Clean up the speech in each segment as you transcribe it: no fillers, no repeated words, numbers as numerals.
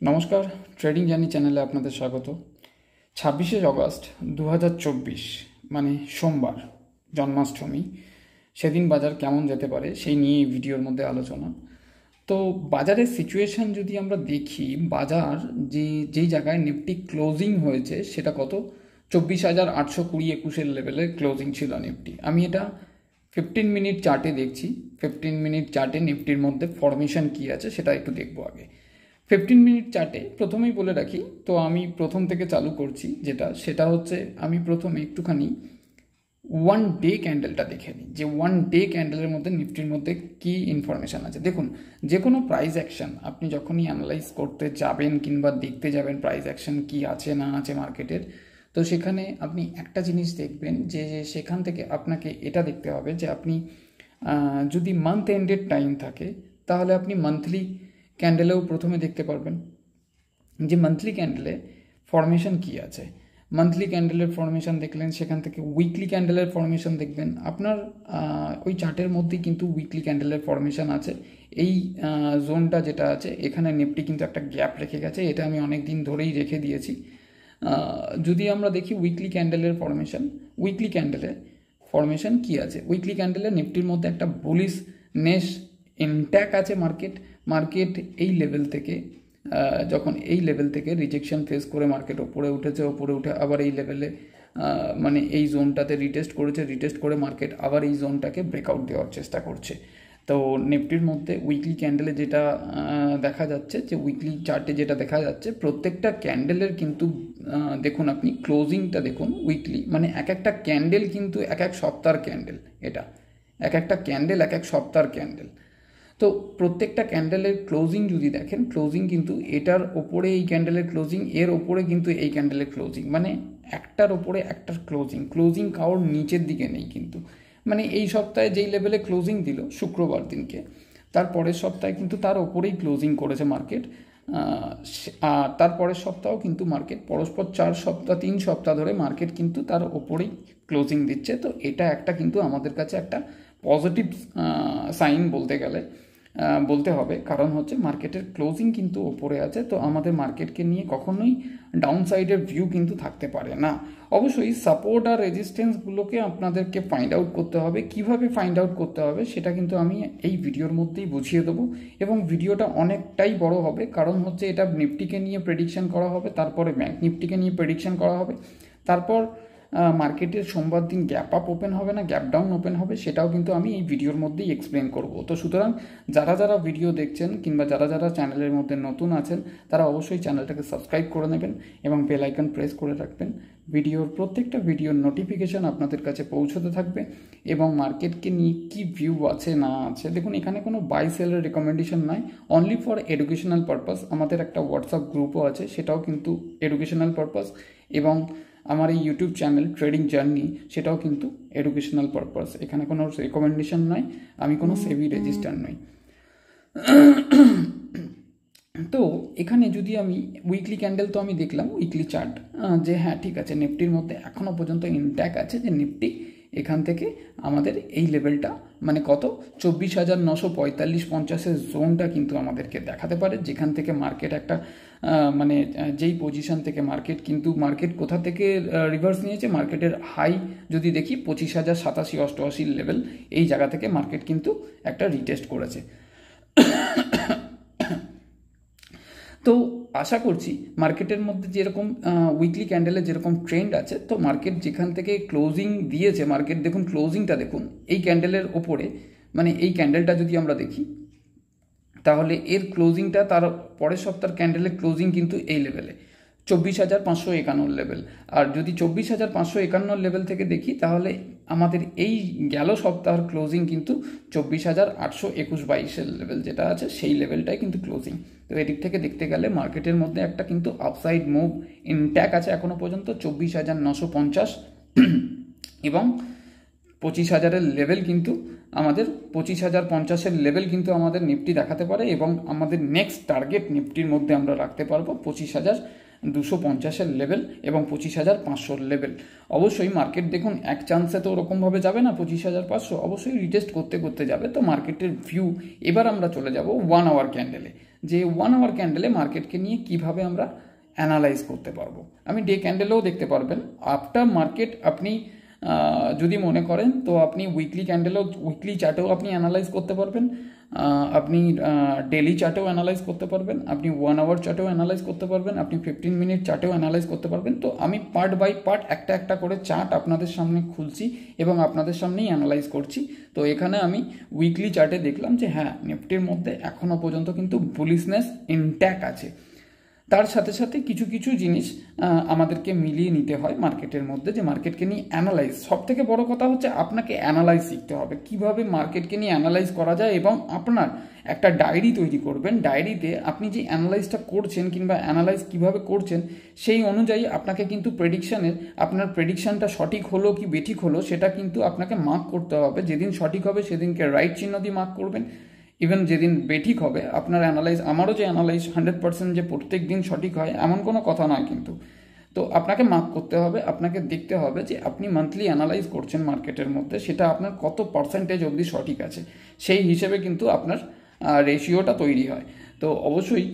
নমস্কার, trading journey চ্যানেলে আপনাদের স্বাগত। 26শে অগস্ট 2024 মানে সোমবার, জন্মাষ্টমী। সেদিন বাজার কেমন যেতে পারে সেই নিয়ে এই ভিডিওর মধ্যে আলোচনা। তো বাজারের সিচুয়েশান যদি আমরা দেখি, বাজার যেই জায়গায় নিফটি ক্লোজিং হয়েছে সেটা কত 24,820-21 লেভেলের ক্লোজিং ছিল নিফটি। আমি এটা 15 মিনিট চার্টে দেখছি। 15 মিনিট চার্টে নিফটির মধ্যে ফরমেশন কী আছে সেটা একটু দেখবো আগে। 15 মিনিট চার্টে প্রথমেই বলে রাখি, তো আমি প্রথম থেকে চালু করছি, সেটা হচ্ছে আমি প্রথমে একটুখানি ওয়ান ডে ক্যান্ডেলটা দেখে নিই যে ওয়ান ডে ক্যান্ডেলের মধ্যে নিফটির মধ্যে কী ইনফরমেশান আছে। দেখুন, যে কোনো প্রাইস অ্যাকশন আপনি যখনই অ্যানালাইজ করতে যাবেন কিংবা দেখতে যাবেন প্রাইস অ্যাকশন কী আছে না আছে মার্কেটের, তো সেখানে আপনি একটা জিনিস দেখবেন যে সেখান থেকে আপনাকে এটা দেখতে হবে যে আপনি যদি মান্থ এন্ডেড টাইম থাকে তাহলে আপনি মান্থলি ক্যান্ডেলেও প্রথমে দেখতে পারবেন যে মান্থলি ক্যান্ডেলে ফরমেশন কী আছে। মান্থলি ক্যান্ডেলের ফরমেশন দেখলেন, সেখান থেকে উইকলি ক্যান্ডেলের ফরমেশন দেখবেন। আপনার ওই চার্টের মধ্যেই কিন্তু উইকলি ক্যান্ডেলের ফরমেশন আছে। এই জোনটা যেটা আছে এখানে নিফটি কিন্তু একটা গ্যাপ রেখে গেছে, এটা আমি অনেক দিন ধরেই রেখে দিয়েছি। যদি আমরা দেখি উইকলি ক্যান্ডেলের ফরমেশন কী আছে, উইকলি ক্যান্ডেলে নিফটির মধ্যে একটা বুলিশ নেস ইনট্যাক আছে। মার্কেট এই লেভেল থেকে যখন এই লেভেল থেকে রিজেকশন ফেস করে মার্কেট ওপরে উঠে আবার এই লেভেলে মানে এই জোনটাতে রিটেস্ট করে মার্কেট আবার এই জোনটাকে ব্রেকআউট দেওয়ার চেষ্টা করছে। তো নিফটির মধ্যে উইকলি ক্যান্ডেলে যেটা দেখা যাচ্ছে, যে উইকলি চার্টে যেটা দেখা যাচ্ছে, প্রত্যেকটা ক্যান্ডেলের কিন্তু দেখুন, আপনি ক্লোজিংটা দেখুন উইকলি, মানে এক একটা ক্যান্ডেল কিন্তু এক এক সপ্তাহের ক্যান্ডেল। এটা এক একটা ক্যান্ডেল এক এক সপ্তাহের ক্যান্ডেল। তো প্রত্যেকটা ক্যান্ডেলের ক্লোজিং যদি দেখেন, ক্লোজিং কিন্তু এটার ওপরে এই ক্যান্ডেলের ক্লোজিং, এর ওপরে কিন্তু এই ক্যান্ডেলের ক্লোজিং, মানে একটার ওপরে একটার ক্লোজিং কারোর নিচের দিকে নেই কিন্তু। মানে এই সপ্তাহে যেই লেভেলে ক্লোজিং দিল শুক্রবার দিনকে, তার পরের সপ্তাহে কিন্তু তার ওপরেই ক্লোজিং করেছে মার্কেট। আর তারপরের সপ্তাহেও কিন্তু মার্কেট পরস্পর 3 সপ্তাহ ধরে মার্কেট কিন্তু তার ওপরেই ক্লোজিং দিচ্ছে। তো এটা একটা কিন্তু আমাদের কাছে একটা পজিটিভ সাইন বলতে হবে, কারণ হচ্ছে মার্কেটের ক্লোজিং কিন্তু ওপরে আছে। তো আমাদের মার্কেটকে নিয়ে কখনোই ডাউন সাইডের ভিউ কিন্তু থাকতে পারে না। অবশ্যই সাপোর্ট আর রেজিস্ট্যান্সগুলোকে আপনাদেরকে ফাইন্ড আউট করতে হবে। কিভাবে ফাইন্ড আউট করতে হবে সেটা কিন্তু আমি এই ভিডিওর মধ্যেই বুঝিয়ে দেবো, এবং ভিডিওটা অনেকটাই বড় হবে, কারণ হচ্ছে এটা নিফটিকে নিয়ে প্রেডিকশন করা হবে, তারপরে ব্যাংক নিফটিকে নিয়ে প্রেডিকশন করা হবে, তারপর মার্কেটের সোমবার দিন গ্যাপ আপ ওপেন হবে না গ্যাপ ডাউন ওপেন হবে, সেটাও কিন্তু আমি এই ভিডিওর মধ্যেই এক্সপ্লেন করব। তো সুতরাং যারা ভিডিও দেখছেন কিংবা যারা চ্যানেলের মধ্যে নতুন আছেন, তারা অবশ্যই চ্যানেলটাকে সাবস্ক্রাইব করে নেবেন এবং বেল আইকন প্রেস করে রাখবেন। প্রত্যেকটা ভিডিওর নোটিফিকেশন আপনাদের কাছে পৌঁছতে থাকবে, এবং মার্কেটকে নিয়ে কী ভিউ আছে না আছে। দেখুন, এখানে কোনো বাই সেলের রেকমেন্ডেশন নাই, অনলি ফর এডুকেশনাল পারপাস। আমাদের একটা হোয়াটসঅ্যাপ গ্রুপও আছে, সেটাও কিন্তু এডুকেশনাল পারপাস, এবং আমার এই ইউটিউব চ্যানেল ট্রেডিং জার্নি সেটাও কিন্তু এডুকেশনাল পারপাস। এখানে কোনো রেকমেন্ডেশন নয়, আমি কোনো সেবি রেজিস্টার নই। তো এখানে যদি আমি উইকলি ক্যান্ডেল, তো আমি দেখলাম উইকলি চার্ট যে হ্যাঁ ঠিক আছে, নিফটির মধ্যে এখনও পর্যন্ত ইনট্যাক আছে, যে নিফটি এখান থেকে আমাদের এই লেভেলটা মানে কত 24,945-50 জোনটা কিন্তু আমাদেরকে দেখাতে পারে, যেখান থেকে মার্কেট একটা মানে যেই পজিশন থেকে মার্কেট কোথা থেকে রিভার্স নিয়েছে। মার্কেটের হাই যদি দেখি 25,087-88 লেভেল, এই জায়গা থেকে মার্কেট কিন্তু একটা রিটেস্ট করেছে। তো আশা করছি মার্কেটের মধ্যে যেরকম উইকলি ক্যান্ডেলে যেরকম ট্রেন্ড আছে, তো মার্কেট যেখান থেকে ক্লোজিং দিয়েছে, মার্কেট দেখুন ক্লোজিংটা দেখুন এই ক্যান্ডেলের ওপরে, মানে এই ক্যান্ডেলটা যদি আমরা দেখি তাহলে এর ক্লোজিংটা তার পরের সপ্তাহের ক্যান্ডেলের ক্লোজিং কিন্তু এই লেভেলে 24,551 লেভেল। আর যদি 24,551 লেভেল থেকে দেখি তাহলে আমাদের এই গেল সপ্তাহের ক্লোজিং কিন্তু 24,821-22 লেভেল যেটা আছে, সেই লেভেলটাই কিন্তু ক্লোজিং। তো এদিক থেকে দেখতে গেলে মার্কেটের মধ্যে একটা কিন্তু আপসাইড মুভ ইনট্যাক আছে এখনও পর্যন্ত। 24,950 এবং 25,000-এর লেভেল কিন্তু আমাদের 25,050-এর লেভেল কিন্তু আমাদের নিফটি দেখাতে পারে, এবং আমাদের নেক্সট টার্গেট নিফটির মধ্যে আমরা রাখতে পারবো 25,250-এর লেভেল এবং 25,500-এর লেভেল। অবশ্যই মার্কেট দেখুন এক চান্সে তো ওরকমভাবে যাবে না 25,500, অবশ্যই রিটেস্ট করতে যাবে। তো মার্কেটের ভিউ এবার আমরা চলে যাব 1 আওয়ার ক্যান্ডেলে, যে 1 আওয়ার ক্যান্ডেলে মার্কেটকে নিয়ে কিভাবে আমরা অ্যানালাইজ করতে পারবো। আমি ডে ক্যান্ডেলেও দেখতে পারবেন। আফটার মার্কেট আপনি যদি মনে করেন তো আপনি উইকলি ক্যান্ডেলও, উইকলি চার্টেও আপনি অ্যানালাইজ করতে পারবেন, আপনি ডেলি চার্টেও অ্যানালাইজ করতে পারবেন, আপনি 1 আওয়ার চার্টেও অ্যানালাইজ করতে পারবেন, আপনি 15 মিনিট চার্টেও অ্যানালাইজ করতে পারবেন। তো আমি পার্ট বাই পার্ট একটা একটা করে চার্ট আপনাদের সামনে খুলছি এবং আপনাদের সামনেই অ্যানালাইজ করছি। তো এখানে আমি উইকলি চার্টে দেখলাম যে হ্যাঁ, নিফটির মধ্যে এখনও পর্যন্ত কিন্তু বুলিশনেস ইনট্যাক্ট আছে। তার সাথে সাথে কিছু কিছু জিনিস আমাদেরকে মিলিয়ে নিতে হয় মার্কেটের মধ্যে, যে মার্কেটকে নিয়ে অ্যানালাইজ। সব থেকে বড় কথা হচ্ছে আপনাকে অ্যানালাইজ শিখতে হবে, কিভাবে মার্কেটকে নিয়ে অ্যানালাইজ করা যায়, এবং আপনার একটা ডায়েরি তৈরি করবেন। ডায়েরিতে আপনি যে অ্যানালাইজটা করছেন কিংবা অ্যানালাইজ কিভাবে করছেন সেই অনুযায়ী আপনাকে কিন্তু আপনার প্রেডিকশনটা সঠিক হলো কি বেঠিক হলো সেটা কিন্তু আপনাকে মার্ক করতে হবে। যেদিন সঠিক হবে সেদিনকে রাইট চিহ্ন দিয়ে মার্ক করবেন, ইভেন যেদিন বেঠিক হবে আপনার অ্যানালাইজ, আমারও যে অ্যানালাইজ 100% যে প্রত্যেক দিন সঠিক হয় এমন কোনো কথা নয় কিন্তু। তো আপনাকে মার্ক করতে হবে, আপনাকে দেখতে হবে যে আপনি মান্থলি অ্যানালাইজ করছেন মার্কেটের মধ্যে, সেটা আপনার কত পার্সেন্টেজ অবধি সঠিক আছে, সেই হিসেবে কিন্তু আপনার রেশিওটা তৈরি হয়। তো অবশ্যই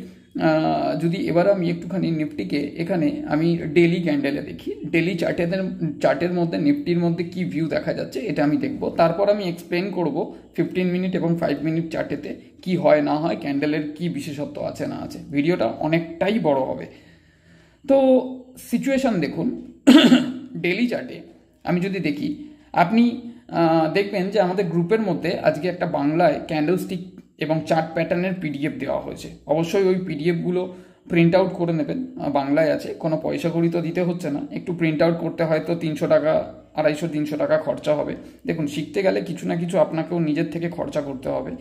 যদি এবার আমি একটুখানি নিফটিকে এখানে আমি ডেলি ক্যান্ডেলে দেখি, ডেলি চার্টের মধ্যে নিফটির মধ্যে কি ভিউ দেখা যাচ্ছে এটা আমি দেখব। তারপর আমি এক্সপ্লেন করব 15 মিনিট এবং 5 মিনিট চার্টেতে কি হয় না হয়, ক্যান্ডেলের কি বিশেষত্ব আছে না আছে। ভিডিওটা অনেকটাই বড় হবে। তো সিচুয়েশন দেখুন ডেলি চার্টে আমি যদি দেখি, আপনি দেখবেন যে আমাদের গ্রুপের মধ্যে আজকে একটা বাংলায় ক্যান্ডেলস্টিক এবং চার্ট প্যাটার্নের পিডিএফ দেওয়া হয়েছে। অবশ্যই ওই পিডিএফগুলো প্রিন্ট আউট করে নেবেন, বাংলায় আছে, কোনো পয়সা কড়ি তো দিতে হচ্ছে না। একটু প্রিন্ট আউট করতে হয়তো 300 টাকা, 250-300 টাকা খরচা হবে। দেখুন, শিখতে গেলে কিছু না কিছু আপনাকেও নিজের থেকে খরচা করতে হবে।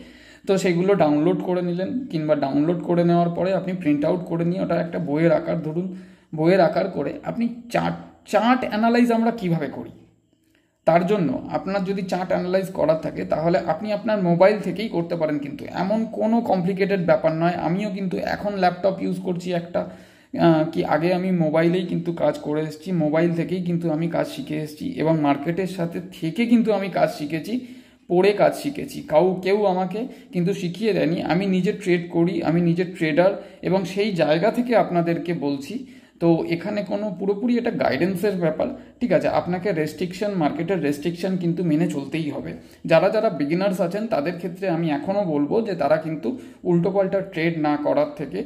তো সেইগুলো ডাউনলোড করে নিলেন, কিংবা ডাউনলোড করে নেওয়ার পরে আপনি প্রিন্ট আউট করে নিয়ে ওটা একটা বইয়ের আকার, ধরুন বইয়ের আকার করে আপনি চার্ট অ্যানালাইজ আমরা কিভাবে করি, তার জন্য আপনার যদি চার্ট অ্যানালাইজ করার থাকে তাহলে আপনি আপনার মোবাইল থেকেই করতে পারেন, কিন্তু এমন কোনো কমপ্লিকেটেড ব্যাপার নয়। আমিও কিন্তু এখন ল্যাপটপ ইউজ করছি একটা, কি আগে আমি মোবাইলেই কিন্তু কাজ করে এসেছি, মোবাইল থেকেই কিন্তু আমি কাজ শিখে এসেছি, এবং মার্কেটের সাথে থেকে কিন্তু আমি কাজ শিখেছি, পড়ে কাজ শিখেছি। কেউ আমাকে কিন্তু শিখিয়ে দেয়নি, আমি নিজে ট্রেড করি, আমি নিজে ট্রেডার, এবং সেই জায়গা থেকে আপনাদেরকে বলছি। তো এখানে কোনো পুরোপুরি এটা গাইডেন্সের ব্যাপার, ঠিক আছে। আপনাকে রেস্ট্রিকশন, মার্কেটের রেস্ট্রিকশন কিন্তু মেনে চলতেই হবে। যারা বিগিনার্স আছেন তাদের ক্ষেত্রে আমি এখনও বলবো যে তারা কিন্তু উল্টোপাল্টা ট্রেড না করার থেকে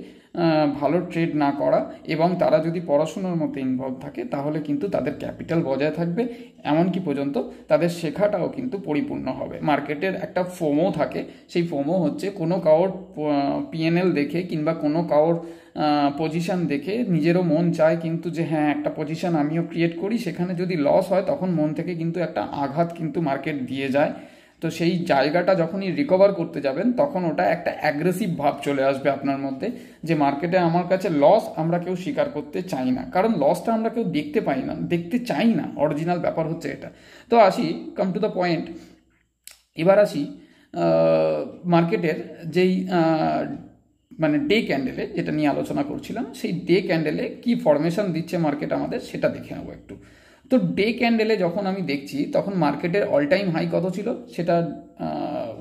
ভালো ট্রেড না করা, এবং তারা যদি পড়াশোনার মধ্যে ইনভলভ থাকে তাহলে কিন্তু তাদের ক্যাপিটাল বজায় থাকবে, এমনকি পর্যন্ত তাদের শেখাটাও কিন্তু পরিপূর্ণ হবে। মার্কেটের একটা ফোমো থাকে, সেই ফোমো হচ্ছে কোনো কারোর পিএনএল দেখে কিংবা কোনো কারোর পজিশান দেখে নিজেরও মন চায় কিন্তু যে হ্যাঁ একটা পজিশান আমিও ক্রিয়েট করি, সেখানে যদি লস হয় তখন মন থেকে কিন্তু একটা আঘাত কিন্তু মার্কেট দিয়ে যায়। তো সেই জায়গাটা যখনই রিকভার করতে যাবেন তখন ওটা একটা অ্যাগ্রেসিভ ভাব চলে আসবে আপনার মধ্যে, যে মার্কেটে আমার কাছে লস আমরা কেউ স্বীকার করতে চাই না, কারণ লসটা আমরা কেউ দেখতে চাই না, অরিজিনাল ব্যাপার হচ্ছে এটা। তো আসি, কাম টু দ্য পয়েন্ট, এবার আসি মার্কেটের যেই মানে ডে ক্যান্ডেলে যেটা নিয়ে আলোচনা করছিলাম, সেই ডে ক্যান্ডেলে কি ফরমেশন দিচ্ছে মার্কেট আমাদের সেটা দেখে নেবো একটু। তো ডে ক্যান্ডেলে যখন আমি দেখছি তখন মার্কেটের অল টাইম হাই কত ছিল সেটা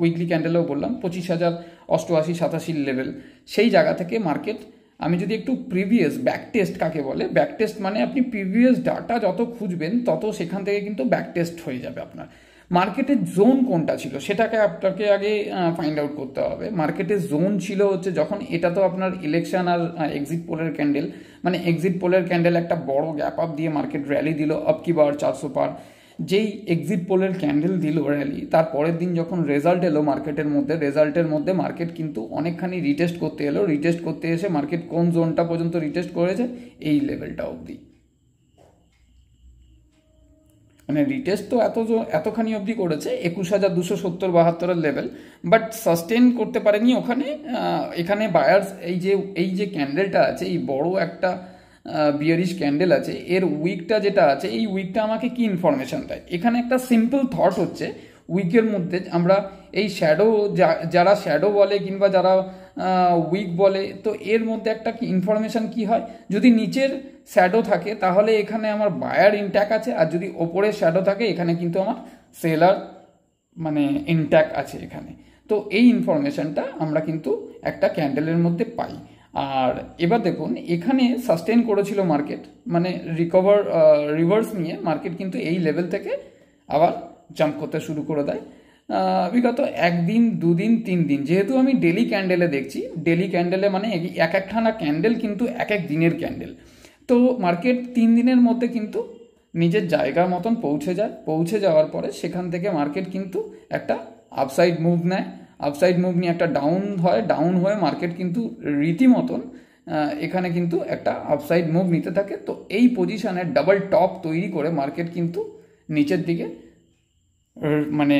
উইকলি ক্যান্ডেলেও বললাম 25,088-87 লেভেল। সেই জায়গা থেকে মার্কেট, আমি যদি একটু প্রিভিয়াস ব্যাক টেস্ট, কাকে বলে ব্যাক টেস্ট, মানে আপনি প্রিভিয়াস ডাটা যত খুঁজবেন তত সেখান থেকে কিন্তু ব্যাক টেস্ট হয়ে যাবে আপনার। মার্কেটের জোন কোনটা ছিল সেটাকে আপনাকে আগে ফাইন্ড আউট করতে হবে। মার্কেটের জোন ছিল হচ্ছে যখন, এটা তো আপনার ইলেকশন আর এক্সিট পোলের ক্যান্ডেল, মানে এক্সিট পোলের ক্যান্ডেল একটা বড় গ্যাপ আপ দিয়ে মার্কেট র্যালি দিল আপ কি বার 400 পার। যেই এক্সিট পোলের ক্যান্ডেল দিল র্যালি, তার পরের দিন যখন রেজাল্ট এলো মার্কেটের মধ্যে, রেজাল্টের মধ্যে মার্কেট কিন্তু অনেকখানি রিটেস্ট করতে এলো। রিটেস্ট করতে এসে মার্কেট কোন জোনটা পর্যন্ত রিটেস্ট করেছে, এই লেভেলটা অবধি, মানে রিটেস্ট তো এতখানি অবধি করেছে 21,270-72 লেভেল, বাট সাস্টেন করতে পারেনি ওখানে। এখানে বায়ার্স এই যে ক্যান্ডেলটা আছে, এই বড় একটা বিয়ারিশ ক্যান্ডেল আছে, এর উইকটা যেটা আছে, এই উইকটা আমাকে কি ইনফরমেশন দেয়? এখানে একটা সিম্পল থট হচ্ছে, উইকের মধ্যে আমরা এই শ্যাডো, যারা শ্যাডো বলে কিংবা যারা উইক বলে, তো এর মধ্যে একটা কি ইনফরমেশন কি হয়, যদি নিচের শ্যাডো থাকে তাহলে এখানে আমার বায়ার ইনট্যাক আছে, আর যদি ওপরে শ্যাডো থাকে এখানে কিন্তু আমার সেলার মানে ইনট্যাক আছে এখানে। তো তো এই ইনফরমেশনটা আমরা কিন্তু একটা ক্যান্ডেলের মধ্যে পাই। আর এবার দেখুন এখানে সাস্টেন করেছিল মার্কেট, মানে রিভার্স নিয়ে মার্কেট কিন্তু এই লেভেল থেকে আবার জাম্প করতে শুরু করে দেয় বিগত একদিন, দুদিন, 3 দিন। যেহেতু আমি ডেলি ক্যান্ডেলে দেখছি, ডেলি ক্যান্ডেলে মানে এক একখানা ক্যান্ডেল কিন্তু এক এক দিনের ক্যান্ডেল। তো মার্কেট 3 দিনের মধ্যে কিন্তু নিজের জায়গার মতন পৌঁছে যাওয়ার পরে সেখান থেকে মার্কেট কিন্তু একটা আপসাইড মুভ নেয়। আপসাইড মুভ নিয়ে একটা ডাউন হয়ে মার্কেট কিন্তু রীতিমতন এখানে কিন্তু একটা আপসাইড মুভ নিতে থাকে। তো এই পজিশনে ডাবল টপ তৈরি করে মার্কেট কিন্তু নিচের দিকে মানে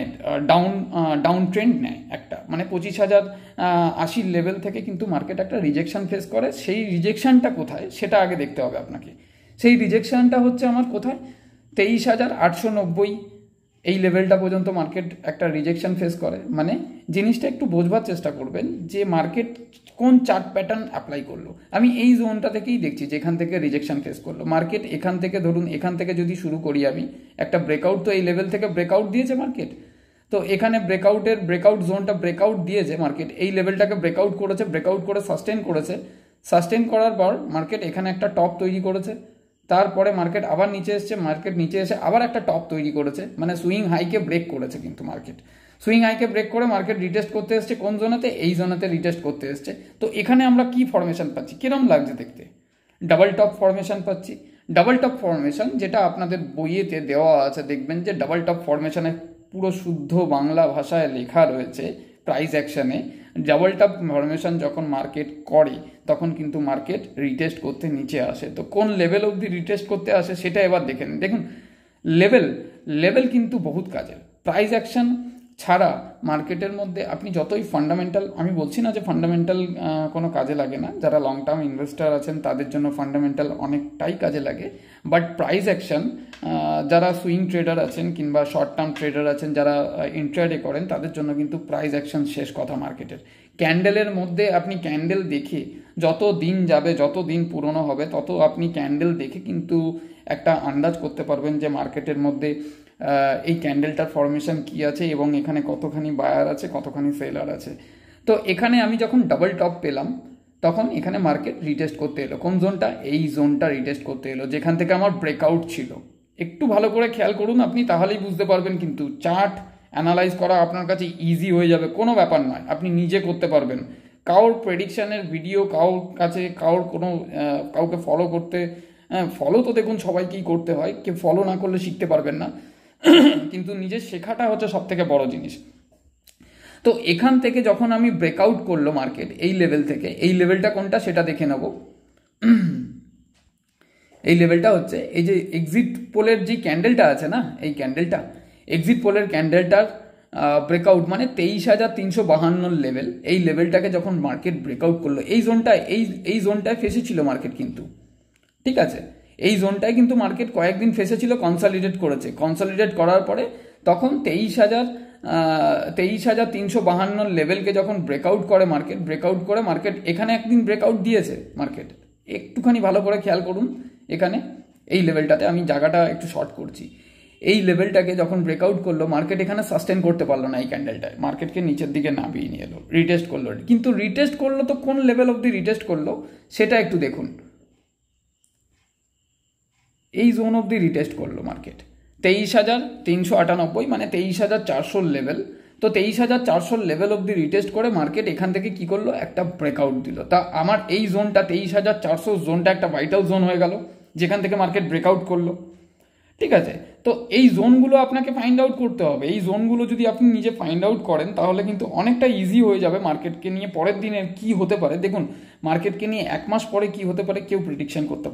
ডাউন ট্রেন্ড নেয় একটা, মানে 25,080 লেভেল থেকে কিন্তু মার্কেট একটা রিজেকশন ফেস করে। সেই রিজেকশনটা কোথায় সেটা আগে দেখতে হবে আপনাকে। সেই রিজেকশনটা হচ্ছে আমার কোথায়, 23,890 এই লেভেলটা পর্যন্ত মার্কেট একটা রিজেকশন ফেস করে। মানে জিনিসটা একটু বোঝবার চেষ্টা করবেন যে মার্কেট কোন চার্ট প্যাটার্ন অ্যাপ্লাই করলো। আমি এই জোনটা থেকেই দেখছি যেখান থেকে রিজেকশন ফেস করলো মার্কেট। এখান থেকে ধরুন, এখান থেকে যদি শুরু করি আমি, একটা ব্রেকআউট তো এই লেভেল থেকে ব্রেকআউট দিয়েছে মার্কেট। তো এখানে ব্রেকআউট জোনটা ব্রেকআউট দিয়েছে মার্কেট, এই লেভেলটাকে ব্রেকআউট করে সাস্টেন করার পর মার্কেট এখানে একটা টপ তৈরি করেছে। তারপরে মার্কেট আবার নিচে এসে আবার একটা টপ তৈরি করেছে, মানে সুইং হাইকে ব্রেক করেছে। কিন্তু মার্কেট সুইং হাইকে ব্রেক করে মার্কেট রিটেস্ট করতে এসছে কোন জোনেতে, এই জোনেতে রিটেস্ট করতে এসছে। তো এখানে আমরা কি ফরমেশন পাচ্ছি, কিরম লাগছে দেখতে, ডাবল টপ ফরমেশন পাচ্ছি। ডাবল টপ ফরমেশন যেটা আপনাদের বইয়েতে দেওয়া আছে, দেখবেন যে ডাবল টপ ফরমেশনে পুরো শুদ্ধ বাংলা ভাষায় লেখা রয়েছে প্রাইস অ্যাকশনে। ডাবল টপ ফরমেশন যখন মার্কেট করে তখন কিন্তু মার্কেট রিটেস্ট করতে নিচে আসে। তো কোন লেভেল অবধি রিটেস্ট করতে আসে সেটা এবার দেখে নিন। দেখুন লেভেল কিন্তু বহুত কাজের। প্রাইস অ্যাকশন ছাড়া মার্কেটের মধ্যে আপনি যতই ফান্ডামেন্টাল, আমি বলছি না যে ফান্ডামেন্টাল কোনো কাজে লাগে না, যারা লং টার্ম ইনভেস্টার আছেন তাদের জন্য ফান্ডামেন্টাল অনেকটাই কাজে লাগে। বাট প্রাইস অ্যাকশন যারা সুইং ট্রেডার আছেন কিংবা শর্ট টার্ম ট্রেডার আছেন, যারা ইন্ট্রাডে করেন, তাদের জন্য কিন্তু প্রাইস অ্যাকশন শেষ কথা মার্কেটের। ক্যান্ডেলের মধ্যে আপনি ক্যান্ডেল দেখে যত দিন যাবে, যত দিন পুরনো হবে, তত আপনি ক্যান্ডেল দেখে কিন্তু একটা আন্দাজ করতে পারবেন যে মার্কেটের মধ্যে এই ক্যান্ডেলটার ফরমেশন কি আছে এবং এখানে কতখানি বায়ার আছে, কতখানি সেলার আছে। তো এখানে আমি যখন ডাবল টপ পেলাম তখন এখানে মার্কেট রিটেস্ট করতে এলো কোন জোনটা, এই জোনটা রিটেস্ট করতে এলো যেখান থেকে আমার ব্রেকআউট ছিল। একটু ভালো করে খেয়াল করুন আপনি, তাহলেই বুঝতে পারবেন। কিন্তু চার্ট অ্যানালাইজ করা আপনার কাছে ইজি হয়ে যাবে, কোনো ব্যাপার নয়, আপনি নিজে করতে পারবেন। কারোর প্রেডিকশানের ভিডিও কাউকে ফলো করতে, ফলো তো দেখুন সবাইকেই করতে হয়, কেউ ফলো না করলে শিখতে পারবেন না। কিন্তু নিজের শেখাটা হচ্ছে সব থেকে বড় জিনিস। তো এখান থেকে যখন আমি ব্রেকআউট করলো মার্কেট এই লেভেল থেকে, এই লেভেলটা কোনটা সেটা দেখে নেব। এই লেভেলটা হচ্ছে এই যে এক্সিট পোলের যে ক্যান্ডেলটা আছে না, এই ক্যান্ডেলটা এক্সিট পোলের ক্যান্ডেলটার ব্রেকআউট, মানে 23,352 লেভেল। এই লেভেলটাকে যখন মার্কেট ব্রেকআউট করলো, এই জোনটায় ফেসেছিল মার্কেট কিন্তু, ঠিক আছে। এই জোনটায় কিন্তু মার্কেট কয়েকদিন ফেসেছিল, কনসলিডেট করার পরে তখন 23,352 লেভেলকে যখন ব্রেকআউট করে মার্কেট এখানে একদিন ব্রেকআউট দিয়েছে মার্কেট। একটুখানি ভালো করে খেয়াল করুন, এখানে এই লেভেলটাতে আমি জায়গাটা একটু শর্ট করছি। এই লেভেলটাকে যখন ব্রেকআউট করলো মার্কেট এখানে সাস্টেন করতে পারলো না, এই ক্যান্ডেলটায় মার্কেটকে নিচের দিকে নামিয়ে নিয়ে এলো, রিটেস্ট করলো। কিন্তু রিটেস্ট করলো তো কোন লেভেল অবধি রিটেস্ট করলো সেটা একটু দেখুন। এই জোন অবধি রিটেস্ট করলো মার্কেট 23,398, মানে 23,400 লেভেল। তো 23,400 লেভেল অবধি রিটেস্ট করে মার্কেট এখান থেকে কি করলো, একটা ব্রেকআউট দিল। তা আমার এই জোনটা 23,400 জোনটা একটা ভাইটাল জোন হয়ে গেল যেখান থেকে মার্কেট ব্রেকআউট করলো, ঠিক আছে। তো এই জোনগুলো আপনাকে ফাইন্ড আউট করতে হবে। এই জোনগুলো যদি আপনি নিজে ফাইন্ড আউট করেন তাহলে কিন্তু অনেকটা ইজি হয়ে যাবে মার্কেটকে নিয়ে পরের দিনে কি হতে পারে। দেখুন মার্কেটকে নিয়ে 1 মাস পরে কি হতে পারে কেউ প্রেডিকশন করতে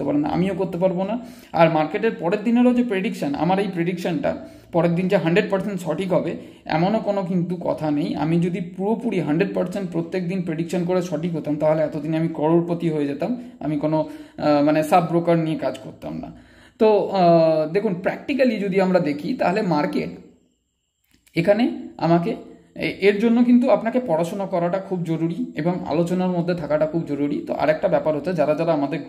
পারে না, আমিও করতে পারবো না। আর মার্কেটের পরের দিনেরও যে প্রেডিকশন, আমার এই প্রেডিকশনটা পরের দিন যে 100% সঠিক হবে এমনও কোনো কিন্তু কথা নেই। আমি যদি পুরোপুরি 100% প্রত্যেক দিন প্রেডিকশন করে সঠিক হতাম তাহলে এতদিনে আমি করোড়পতি হয়ে যেতাম, আমি কোনো মানে সাব ব্রোকার নিয়ে কাজ করতাম না। তো দেখুন প্র্যাকটিক্যালি যদি আমরা দেখি তাহলে মার্কেট এখানে আমাকে এর জন্য কিন্তু আপনাকে পড়াশোনা করাটা খুব জরুরি এবং আলোচনার মধ্যে থাকাটা খুব জরুরি। তো আরেকটা ব্যাপার হচ্ছে, যারা যারা আমাদের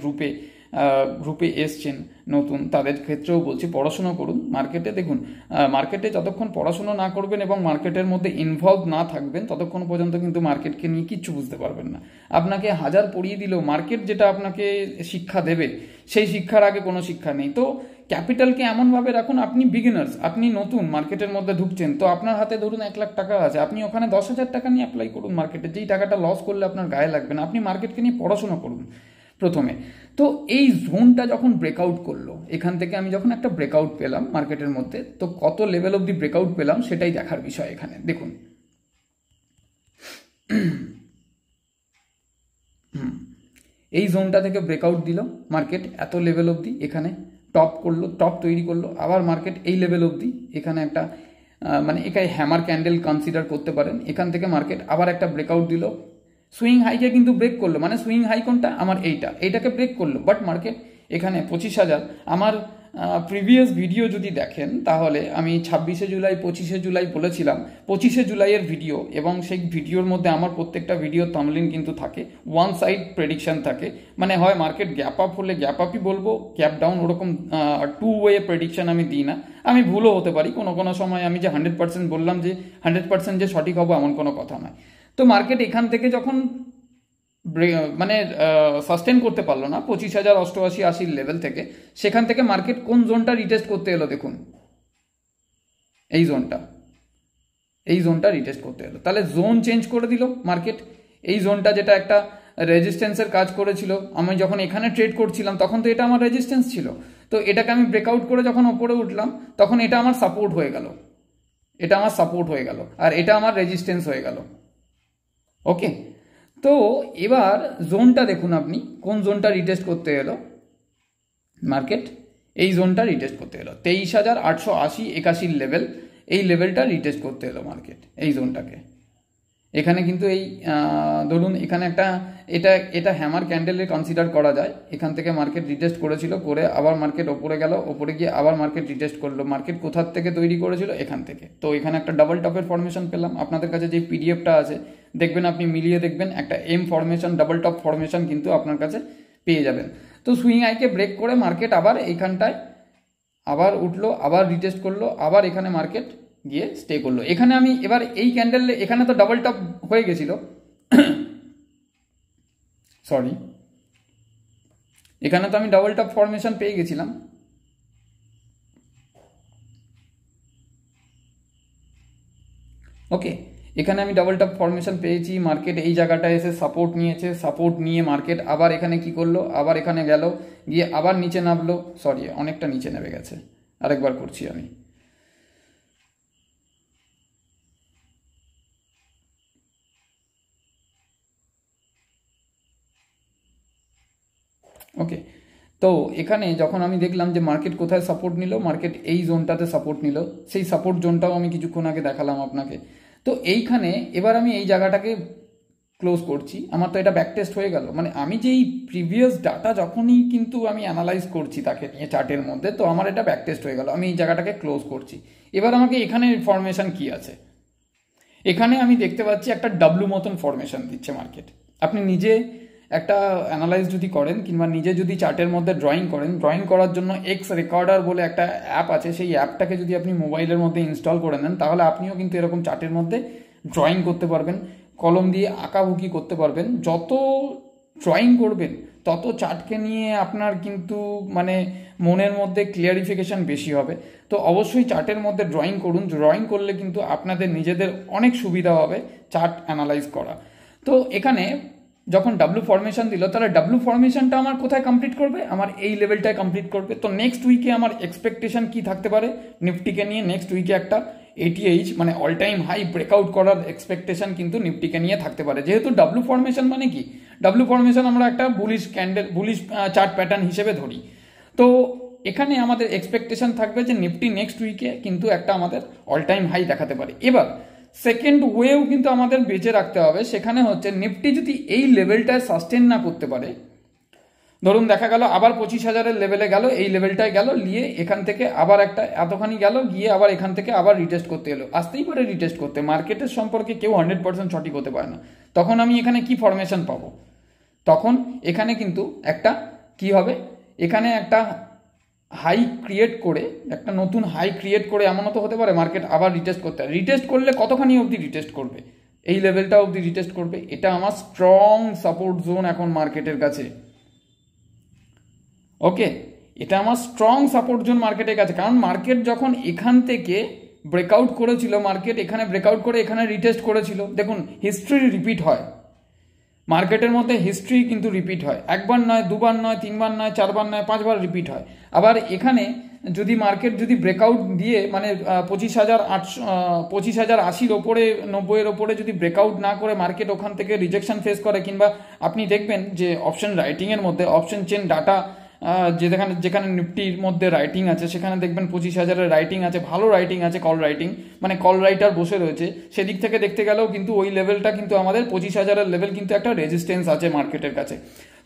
গ্রুপে এসছেন নতুন, তাদের ক্ষেত্রেও বলছি পড়াশোনা করুন। মার্কেটে দেখুন, মার্কেটে যতক্ষণ পড়াশোনা না করবেন এবং মার্কেটের মধ্যে ইনভলভ না থাকবেন ততক্ষণ পর্যন্ত কিন্তু মার্কেটকে নিয়ে কিচ্ছু বুঝতে পারবেন না। আপনাকে হাজার পড়িয়ে দিলেও মার্কেট যেটা আপনাকে শিক্ষা দেবে সেই শিক্ষার আগে কোনো শিক্ষা নেই। তো ক্যাপিটালকে এমনভাবে রাখুন, আপনি বিগিনার্স, আপনি নতুন মার্কেটের মধ্যে ঢুকছেন, তো আপনার হাতে ধরুন 1 লাখ টাকা আছে, আপনি ওখানে 10,000 টাকা নিয়ে অ্যাপ্লাই করুন মার্কেটে। যেই টাকাটা লস করলে আপনার গায়ে লাগবে না। আপনি মার্কেটকে নিয়ে পড়াশোনা করুন প্রথমে। তো এই জোনটা যখন ব্রেকআউট করলো, এখান থেকে আমি যখন একটা ব্রেকআউট পেলাম মার্কেটের মধ্যে, তো কত লেভেল অবধি ব্রেকআউট পেলাম সেটাই দেখার বিষয় এখানে। দেখুন এই জোনটা থেকে ব্রেকআউট দিল মার্কেট এত লেভেল অবধি, এখানে টপ করলো, টপ তৈরি করলো, আবার মার্কেট এই লেভেল অবধি, এখানে একটা মানে এখানে হ্যামার ক্যান্ডেল কনসিডার করতে পারেন। এখান থেকে মার্কেট আবার একটা ব্রেকআউট দিল, সুইং হাইকে কিন্তু ব্রেক করলো, মানে সুইং হাই কোনটা আমার এইটাকে ব্রেক করলো, বাট মার্কেট এখানে 25,000। আমার প্রিভিয়াস ভিডিও যদি দেখেন তাহলে আমি 26শে জুলাই 25শে জুলাই বলেছিলাম, 25শে জুলাইয়ের ভিডিও, এবং সেই ভিডিওর মধ্যে আমার প্রত্যেকটা ভিডিও থাম্বনেইল কিন্তু থাকে ওয়ান সাইড প্রেডিকশন থাকে, মানে হয় মার্কেট গ্যাপ আপ হলে গ্যাপ আপই বলবো, গ্যাপ ডাউন ওরকম টু ওয়ে প্রেডিকশন আমি দিই না। আমি ভুলও হতে পারি কোনো কোনো সময়, আমি যে 100% বললাম যে 100% যে সঠিক হবো এমন কোনো কথা নয়। তো মার্কেট এখান থেকে যখন মানে সাস্টেন করতে পারলো না 25,000 88 80 লেভেল থেকে, সেখান থেকে মার্কেট কোন জোনটা রিটেস্ট করতে এলো দেখুন, এই জোনটা রিটেস্ট করতে এলো। তাহলে জোন চেঞ্জ করে দিল মার্কেট। এই জোনটা যেটা একটা রেজিস্ট্যান্সের কাজ করেছিল, আমি যখন এখানে ট্রেড করছিলাম তখন তো এটা আমার রেজিস্ট্যান্স ছিল, তো এটাকে আমি ব্রেকআউট করে যখন ওপরে উঠলাম তখন এটা আমার সাপোর্ট হয়ে গেল, আর এটা আমার রেজিস্ট্যান্স হয়ে গেল। ওকে, তো এবার জোনটা দেখুন আপনি, কোন জোনটা রিটেস্ট করতে এলো মার্কেট, এই জোনটা রিটেস্ট করতে এলো 23,880 81 লেভেল, এই লেভেলটা রিটেস্ট করতে এলো মার্কেট, এই জোনটাকে। এখানে কিন্তু এই ধরুন এখানে একটা এটা হ্যামার ক্যান্ডেলে কনসিডার করা যায়। এখান থেকে মার্কেট রিটেস্ট করেছিল, করে আবার মার্কেট ওপরে গেল, ওপরে গিয়ে আবার মার্কেট রিটেস্ট করলো। মার্কেট কোথার থেকে তৈরি করেছিল, এখান থেকে। তো এখানে একটা ডাবল টপের ফরমেশন পেলাম। আপনাদের কাছে যে পিডিএফটা আছে দেখবেন, আপনি মিলিয়ে দেখবেন, একটা M formation, double top formation কিন্তু আপনার কাছে পেয়ে যাবেন। তো সুইং আইকে ব্রেক করে মার্কেট আবার এইখানটায় আবার উঠলো, আবার রিটেস্ট করলো, আবার এখানে মার্কেট গিয়ে স্টে করলো। এখানে আমি এবার এই ক্যান্ডেল, এখানে তো ডাবল টপ হয়ে গেছিল, সরি, এখানে তো আমি ডাবল টপ ফরমেশন পেয়ে গেছিলাম। ওকে, এখানে আমি ডাবল টপ ফরমেশন পেয়েছি, মার্কেট এই জায়গাটায় এসে সাপোর্ট নিয়েছে, সাপোর্ট নিয়ে মার্কেট আবার এখানে কি করলো, আবার এখানে গেল, গিয়ে আবার নিচে নামলো, সরি অনেকটা নিচে নেমে গেছে, আরেকবার করছি আমি। ওকে, তো এখানে যখন আমি দেখলাম যে মার্কেট কোথায় সাপোর্ট নিল, মার্কেট এই জোনটাতে সাপোর্ট নিল, সেই সাপোর্ট জোনটাও আমি কিছুক্ষণ আগে দেখালাম আপনাকে। তো এইখানে এবার আমি এই জায়গাটাকে ক্লোজ করছি। আমার তো এটা ব্যাক টেস্ট হয়ে গেল, মানে আমি যেই প্রিভিয়াস ডাটা যখনই কিন্তু আমি অ্যানালাইজ করছি তাকে নিয়ে চার্টের মধ্যে, তো আমার এটা ব্যাক টেস্ট হয়ে গেল, আমি এই জায়গাটাকে ক্লোজ করছি। এবার আমাকে এখানে ফরমেশন কি আছে, এখানে আমি দেখতে পাচ্ছি একটা ডাব্লু মতন ফরমেশন দিচ্ছে মার্কেট। আপনি নিজে একটা অ্যানালাইজ যদি করেন কিংবা নিজে যদি চার্টের মধ্যে ড্রয়িং করেন, ড্রয়িং করার জন্য এক্স রেকর্ডার বলে একটা অ্যাপ আছে, সেই অ্যাপটাকে যদি আপনি মোবাইলের মধ্যে ইনস্টল করে নেন তাহলে আপনিও কিন্তু এরকম চার্টের মধ্যে ড্রয়িং করতে পারবেন, কলম দিয়ে আঁকাবুকি করতে পারবেন। যত ড্রয়িং করবেন তত চার্টকে নিয়ে আপনার কিন্তু মানে মনের মধ্যে ক্লিয়ারিফিকেশন বেশি হবে। তো অবশ্যই চার্টের মধ্যে ড্রয়িং করুন, ড্রয়িং করলে কিন্তু আপনাদের নিজেদের অনেক সুবিধা হবে চার্ট অ্যানালাইজ করা। তো এখানে যখন ডাব্লু ফরমেশন দিল, তাহলে ডাব্লু ফরমেশনটা আমার কোথায় কমপ্লিট করবে, আমার এই লেভেলটায় কমপ্লিট করবে। তো নেক্সট উইকে আমার এক্সপেকটেশন কি থাকতে পারে নিফটিকে নিয়ে, নেক্সট উইকে একটা 88 মানে অল টাইম হাই ব্রেকআউট করার এক্সপেকটেশন কিন্তু নিফটিকে নিয়ে থাকতে পারে। যেহেতু ডাব্লু ফরমেশন মানে কি, ডাব্লু ফরমেশন আমরা একটা bullish candle, bullish chart pattern হিসেবে ধরি। তো এখানে আমাদের এক্সপেকটেশন থাকবে যে নিফটি নেক্সট উইকে কিন্তু একটা আমাদের অল টাইম হাই দেখাতে পারে। এবার সেকেন্ড ওয়েও কিন্তু আমাদের বেঁচে রাখতে হবে, সেখানে হচ্ছে নিফটি যদি এই লেভেলটায় সাস্টেন না করতে পারে, ধরুন দেখা গেল আবার 25,000-এর লেভেলে গেল, এই লেভেলটায় গেল, নিয়ে এখান থেকে আবার একটা এতখানি গেল, গিয়ে আবার এখান থেকে আবার রিটেস্ট করতে এলো। আসতেই পারে রিটেস্ট করতে, মার্কেটের সম্পর্কে কেউ 100% সঠিক হতে পারে না। তখন আমি এখানে কি ফরমেশন পাবো? তখন এখানে কিন্তু একটা কি হবে, এখানে একটা হাই ক্রিয়েট করে, একটা নতুন হাই ক্রিয়েট করে এমনও তো হতে পারে মার্কেট আবার রিটেস্ট করতে হয়। রিটেস্ট করলে কতখানি অবধি রিটেস্ট করবে? এই লেভেলটা অবধি রিটেস্ট করবে। এটা আমার স্ট্রং সাপোর্ট জোন এখন মার্কেটের কাছে। ওকে, এটা আমার স্ট্রং সাপোর্ট জোন মার্কেটের কাছে। কারণ মার্কেট যখন এখান থেকে ব্রেকআউট করেছিল, মার্কেট এখানে ব্রেকআউট করে এখানে রিটেস্ট করেছিল, দেখুন হিস্ট্রি রিপিট হয় মার্কেটের মধ্যে, হিস্ট্রি কিন্তু রিপিট হয়, একবার নয়, দুবার নয়, তিনবার নয়, চারবার নয়, 5বার রিপিট হয়। আবার এখানে যদি মার্কেট যদি ব্রেকআউট দিয়ে মানে 25,080-র ওপরে, 90-এর ওপরে যদি ব্রেকআউট না করে মার্কেট ওখান থেকে রিজেকশন ফেস করে, কিংবা আপনি দেখবেন যে অপশন রাইটিংয়ের মধ্যে অপশন চেন ডাটা যেখানে নিফটির মধ্যে রাইটিং আছে, সেখানে দেখবেন 25,000-এর রাইটিং আছে, ভালো রাইটিং আছে, কল রাইটিং, মানে কল রাইটার বসে রয়েছে। সেদিক থেকে দেখতে গেলেও কিন্তু ওই লেভেলটা কিন্তু আমাদের 25,000-এর লেভেল কিন্তু একটা রেজিস্ট্যান্স আছে মার্কেটের কাছে।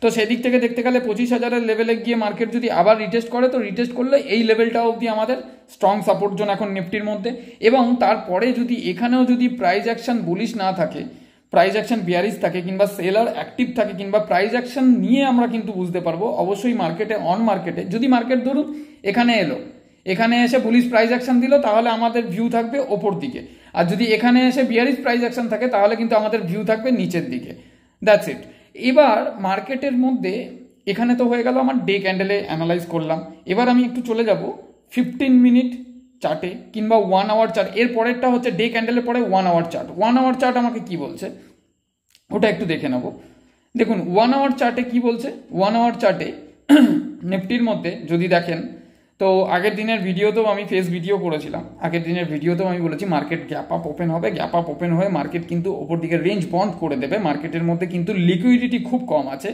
তো সেদিক থেকে দেখতে গেলে 25,000-এর লেভেলে গিয়ে মার্কেট যদি আবার রিটেস্ট করে, তো রিটেস্ট করলে এই লেভেলটা অবধি আমাদের স্ট্রং সাপোর্ট জোন এখন নিফটির মধ্যে। এবং তারপরে যদি এখানেও যদি প্রাইস অ্যাকশন বুলিশ না থাকে, প্রাইস অ্যাকশন বিয়ারিশ থাকে, কিংবা সেলার অ্যাক্টিভ থাকে, কিংবা প্রাইস অ্যাকশন নিয়ে আমরা কিন্তু বুঝতে পারবো অবশ্যই মার্কেটে, অন মার্কেটে যদি মার্কেট ধরুন এখানে এলো, এখানে এসে বুলিশ প্রাইস অ্যাকশন দিল, তাহলে আমাদের ভিউ থাকবে ওপর দিকে। আর যদি এখানে এসে বিয়ারিশ প্রাইস অ্যাকশন থাকে, তাহলে কিন্তু আমাদের ভিউ থাকবে নিচের দিকে। That's it. এবার মার্কেটের মধ্যে এখানে তো হয়ে গেল আমার ডে ক্যান্ডেলে অ্যানালাইজ করলাম। এবার আমি একটু চলে যাব 15 মিনিট চার্টে কিংবা 1 আওয়ার চার্ট। এর পরেরটা হচ্ছে ডে ক্যান্ডেলের পরে 1 আওয়ার চার্ট। 1 আওয়ার চার্ট আমাকে কি বলছে ওটা একটু দেখে নেব। দেখুন 1 আওয়ার চার্টে কি বলছে। 1 আওয়ার চার্টে নিফটির মধ্যে যদি দেখেন, তো আগের দিনের ভিডিওতেও আমি ফেস ভিডিও করেছিলাম, আগের দিনের ভিডিওতেও আমি বলেছি মার্কেট গ্যাপ আপ ওপেন হবে, গ্যাপ আপ ওপেন হয়ে মার্কেট কিন্তু ওপর দিকে রেঞ্জ বন্ড করে দেবে। মার্কেটের মধ্যে কিন্তু লিকুইডিটি খুব কম আছে।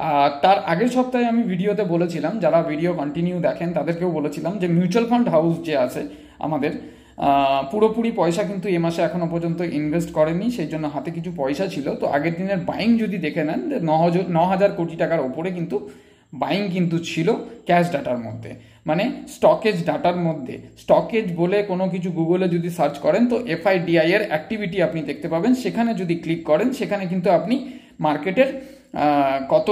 আর তার আগের সপ্তাহে আমি ভিডিওতে বলেছিলাম, যারা ভিডিও কন্টিনিউ দেখেন তাদেরকেও বলেছিলাম যে মিউচুয়াল ফান্ড হাউস যে আছে আমাদের, পুরোপুরি পয়সা কিন্তু এ মাসে এখনো পর্যন্ত ইনভেস্ট করেনি, সেই জন্য হাতে কিছু পয়সা ছিল। তো আগের দিনের বাইং যদি দেখে নেন, 9,000 কোটি টাকার ওপরে কিন্তু বাইং কিন্তু ছিল ক্যাশ ডাটার মধ্যে, মানে স্টকেজ ডাটার মধ্যে। স্টকেজ বলে কোনো কিছু গুগলে যদি সার্চ করেন, তো FIDI এর অ্যাক্টিভিটি আপনি দেখতে পাবেন। সেখানে যদি ক্লিক করেন, সেখানে কিন্তু আপনি মার্কেটের কত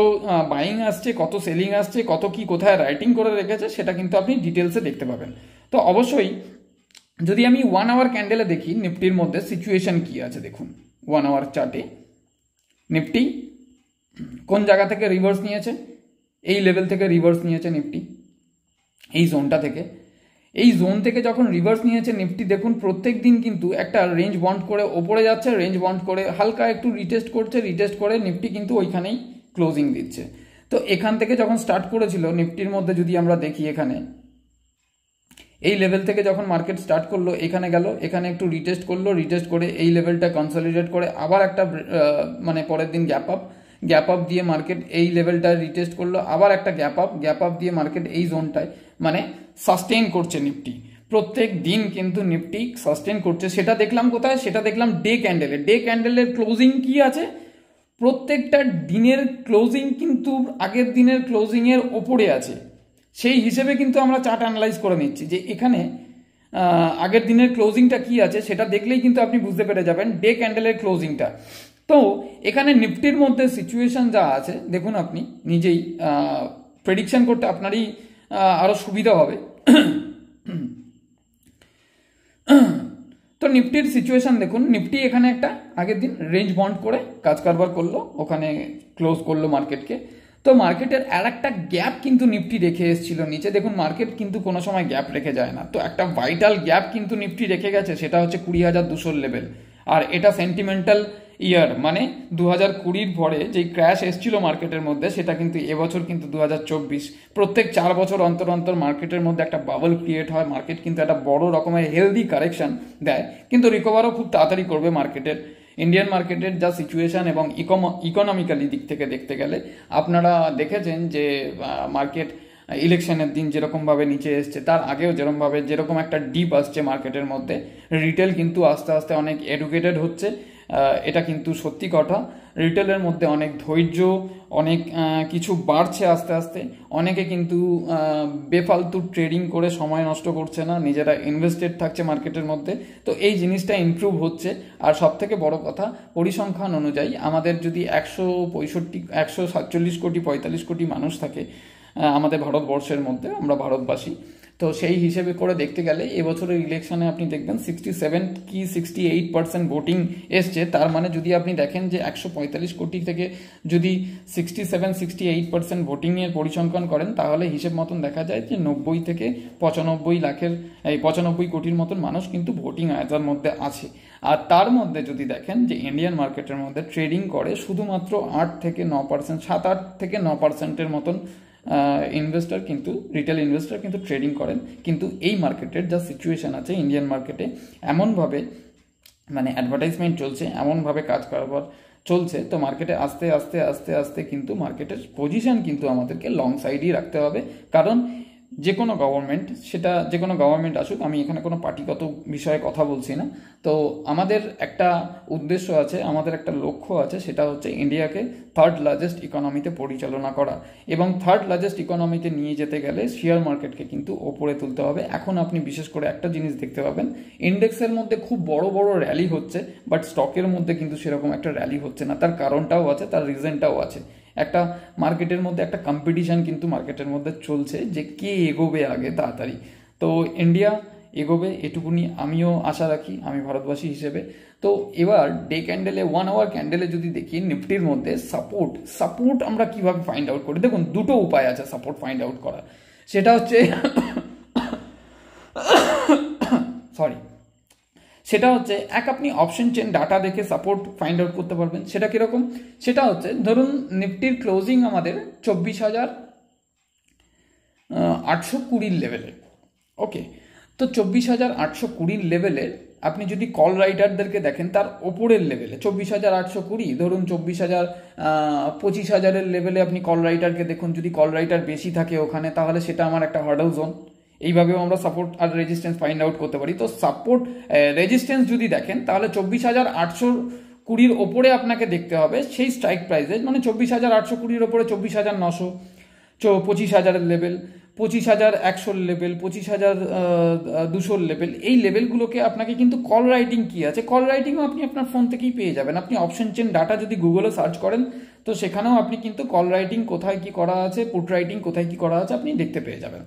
বাইং আসছে, কত সেলিং আসছে, কত কি কোথায় রাইটিং করে রেখেছে, সেটা কিন্তু আপনি ডিটেলসে দেখতে পাবেন। তো অবশ্যই যদি আমি 1 আওয়ার ক্যান্ডেলে দেখি নিফটির মধ্যে সিচুয়েশন কি আছে, দেখুন 1 আওয়ার চার্টে নিফটি কোন জায়গা থেকে রিভার্স নিয়েছে, এই লেভেল থেকে রিভার্স নিয়েছে নিফটি, এই জোনটা থেকে। এই জোন থেকে যখন রিভার্স নিয়েছে নিফটি, দেখুন প্রত্যেক দিন কিন্তু একটা রেঞ্জ বন্ড করে ওপরে যাচ্ছে, রেঞ্জ বন্ড করে হালকা একটু রিটেস্ট করছে, রিটেস্ট করে নিফটি কিন্তু ওইখানেই ক্লোজিং দিচ্ছে। তো এখান থেকে যখন স্টার্ট করেছিল নিফটির মধ্যে যদি আমরা দেখি, এখানে এই লেভেল থেকে যখন মার্কেট স্টার্ট করলো, এখানে গেল, এখানে একটু রিটেস্ট করলো, রিটেস্ট করে এই লেভেলটা কনসলিডেট করে আবার একটা মানে পরের দিন গ্যাপ আপ দিয়ে মার্কেট এই লেভেলটা রিটেস্ট করলো, আবার একটা গ্যাপ আপ দিয়ে মার্কেট এই জোনটায় মানে সাস্টেইন করছে নিফটি। প্রত্যেক দিন কিন্তু নিফটি সাস্টেইন করছে। সেটা দেখলাম কোথায়, সেটা দেখলাম ডে ক্যান্ডেলে। ডে ক্যান্ডেলের ক্লোজিং কি আছে, প্রত্যেকটা দিনের ক্লোজিং কিন্তু আগের দিনের ক্লোজিংয়ের ওপরে আছে। সেই হিসেবে কিন্তু আমরা চার্ট অ্যানালাইজ করে নিচ্ছি যে এখানে আগের দিনের ক্লোজিংটা কি আছে, সেটা দেখলেই কিন্তু আপনি বুঝতে পেরে যাবেন ডে ক্যান্ডেলের ক্লোজিংটা। তো এখানে নিফটির মধ্যে সিচুয়েশন যা আছে, দেখুন আপনি নিজেই প্রেডিকশন করতে আপনারই আরও সুবিধা হবে। তো নিফটির সিচুয়েশন দেখুন, নিফটি এখানে একটা আগের দিন রেঞ্জ বন্ড করে কাজ কারবার করলো, ওখানে ক্লোজ করলো মার্কেটকে। তো মার্কেটের আর একটা গ্যাপ কিন্তু নিফটি রেখে এসেছিল নিচে। দেখুন মার্কেট কিন্তু কোনো সময় গ্যাপ রেখে যায় না, তো একটা ভাইটাল গ্যাপ কিন্তু নিফটি রেখে গেছে, সেটা হচ্ছে 20,200 লেভেল। আর এটা সেন্টিমেন্টাল ইয়ার, মানে 2020 পরে যে ক্র্যাশ এসেছিল মার্কেটের মধ্যে, সেটা কিন্তু এবছর কিন্তু 2024। প্রত্যেক 4 বছর অন্তর অন্তর মার্কেটের মধ্যে একটা বাবল ক্রিয়েট হয়, মার্কেট কিন্তু একটা বড় রকমের হেলদি কারেকশন দেয়, কিন্তু রিকভারও খুব তাড়াতাড়ি করবে মার্কেটের। ইন্ডিয়ান মার্কেটের যা সিচুয়েশন এবং ইকোনমিক্যালি দিক থেকে দেখতে গেলে আপনারা দেখেছেন যে মার্কেট ইলেকশনের দিন যেরকমভাবে নিচে এসছে, তার আগেও যেরকম একটা ডিপ আসছে মার্কেটের মধ্যে। রিটেল কিন্তু আস্তে আস্তে অনেক এডুকেটেড হচ্ছে, এটা কিন্তু সত্যি কথা। রিটেলের মধ্যে অনেক ধৈর্য, অনেক কিছু বাড়ছে আস্তে আস্তে। অনেকে কিন্তু বেফালতু ট্রেডিং করে সময় নষ্ট করছে না, নিজেরা ইনভেস্টেড থাকছে মার্কেটের মধ্যে। তো এই জিনিসটা ইমপ্রুভ হচ্ছে। আর সব থেকে বড় কথা, পরিসংখ্যান অনুযায়ী আমাদের যদি 147 কোটি 45 কোটি মানুষ থাকে আমাদের ভারতবর্ষের মধ্যে, আমরা ভারতবাসী, তো সেই হিসেবে করে দেখতে গেলে এবছরের ইলেকশনে আপনি দেখবেন 67 কি 68% ভোটিং এসছে। তার মানে যদি আপনি দেখেন যে 145 কোটি থেকে যদি 67-68% ভোটিংয়ের পরিসংখ্যান করেন, তাহলে হিসেব মতন দেখা যায় যে 90 থেকে 95 কোটির মতন মানুষ কিন্তু ভোটিং আয়তার মধ্যে আছে। আর তার মধ্যে যদি দেখেন যে ইন্ডিয়ান মার্কেটের মধ্যে ট্রেডিং করে শুধুমাত্র 8-9%, 7-8 থেকে 9%-এর মতন ইনভেস্টর কিন্তু, রিটেল ইনভেস্টর কিন্তু ট্রেডিং করেন। কিন্তু এই মার্কেটের যা সিচুয়েশন আছে ইন্ডিয়ান মার্কেটে, এমনভাবে মানে অ্যাডভার্টাইজমেন্ট চলছে, এমনভাবে কাজ কারবার চলছে, তো মার্কেটে আস্তে আস্তে আস্তে আস্তে কিন্তু মার্কেটের পজিশন কিন্তু আমাদেরকে লং সাইডই রাখতে হবে। কারণ যে কোনো গভর্নমেন্ট আসুক, আমি এখানে কোনো পার্টিগত বিষয়ে কথা বলছি না, তো আমাদের একটা উদ্দেশ্য আছে, আমাদের একটা লক্ষ্য আছে, সেটা হচ্ছে ইন্ডিয়াকে থার্ড লার্জেস্ট ইকোনমিতে পরিচালনা করা। এবং থার্ড লার্জেস্ট ইকোনমিতে নিয়ে যেতে গেলে শেয়ার মার্কেটকে কিন্তু ওপরে তুলতে হবে। এখন আপনি বিশেষ করে একটা জিনিস দেখতে পাবেন, ইন্ডেক্সের মধ্যে খুব বড় বড় র্যালি হচ্ছে, বাট স্টকের মধ্যে কিন্তু সেরকম একটা র্যালি হচ্ছে না। তার কারণটাও আছে, তার রিজনটাও আছে। একটা মার্কেটের মধ্যে একটা কম্পিটিশন কিন্তু মার্কেটের মধ্যে চলছে যে কে এগোবে আগে তাড়াতাড়ি। তো ইন্ডিয়া এগোবে, এটুকুনি আমিও আশা রাখি, আমি ভারতবাসী হিসেবে। তো এবার ডে ক্যান্ডেলে, 1 আওয়ার ক্যান্ডেলে যদি দেখি নিফটির মধ্যে সাপোর্ট আমরা কিভাবে ফাইন্ড আউট করি, দেখুন দুটো উপায় আছে সাপোর্ট ফাইন্ড আউট করার। সেটা হচ্ছে এক, আপনি অপশন চেন ডাটা দেখে সাপোর্ট ফাইন্ড আউট করতে পারবেন। সেটা কিরকম? সেটা হচ্ছে ধরুন নিফটির ক্লোজিং আমাদের 24,820 লেভেলে। ওকে, তো 24,820 লেভেলে আপনি যদি কল রাইটারদেরকে দেখেন তার ওপরের লেভেলে 24,820, ধরুন 25,000 লেভেলে আপনি কল রাইটারকে দেখুন। যদি কল রাইটার বেশি থাকে ওখানে, তাহলে সেটা আমার একটা হার্ডল জোন। এইভাবেও আমরা সাপোর্ট আর রেজিস্ট্যান্স ফাইন্ড আউট করতে পারি। তো সাপোর্ট রেজিস্ট্যান্স যদি দেখেন, তাহলে 24,820 ওপরে আপনাকে দেখতে হবে সেই স্ট্রাইক প্রাইসে, মানে 24,820 ওপরে 24,900, 25,000 লেভেল, 25,100 লেভেল, 25,200 লেভেল, এই লেভেলগুলোকে আপনাকে কিন্তু কল রাইটিং কি আছে, কল রাইটিংও আপনি আপনার ফোন থেকেই পেয়ে যাবেন। আপনি অপশন চেন ডাটা যদি গুগলে সার্চ করেন, তো সেখানেও আপনি কিন্তু কল রাইটিং কোথায় কি করা আছে, পুট রাইটিং কোথায় কি করা আছে আপনি দেখতে পেয়ে যাবেন।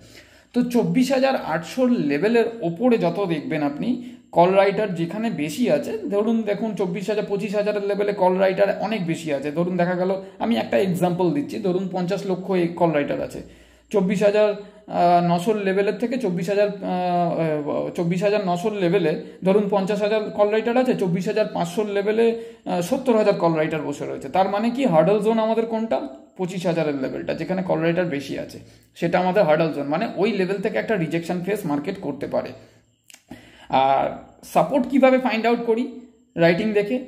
তো 24,800 লেভেলের ওপরে যত দেখবেন আপনি কল রাইটার যেখানে বেশি আছে, ধরুন দেখুন 25,000 লেভেলে কল রাইটার অনেক বেশি আছে। ধরুন দেখা গেল, আমি একটা এক্সাম্পল দিচ্ছি, ধরুন 50 লক্ষ কল রাইটার আছে। 24,900 লেভেলের থেকে 24,900 লেভেলে ধরুন 50,000 কল রাইটার আছে, 24,500 লেভেলে 70,000 কল রাইটার বসে রয়েছে। তার মানে কি হার্ডল জোন আমাদের কোনটা? 25,000 লেভেলটা, যেখানে কল রাইটার বেশি আছে, সেটা আমাদের হার্ডল জোন। মানে ওই লেভেল থেকে একটা রিজেকশন ফেস মার্কেট করতে পারে। আর সাপোর্ট কিভাবে ফাইন্ড আউট করি? রাইটিং দেখে।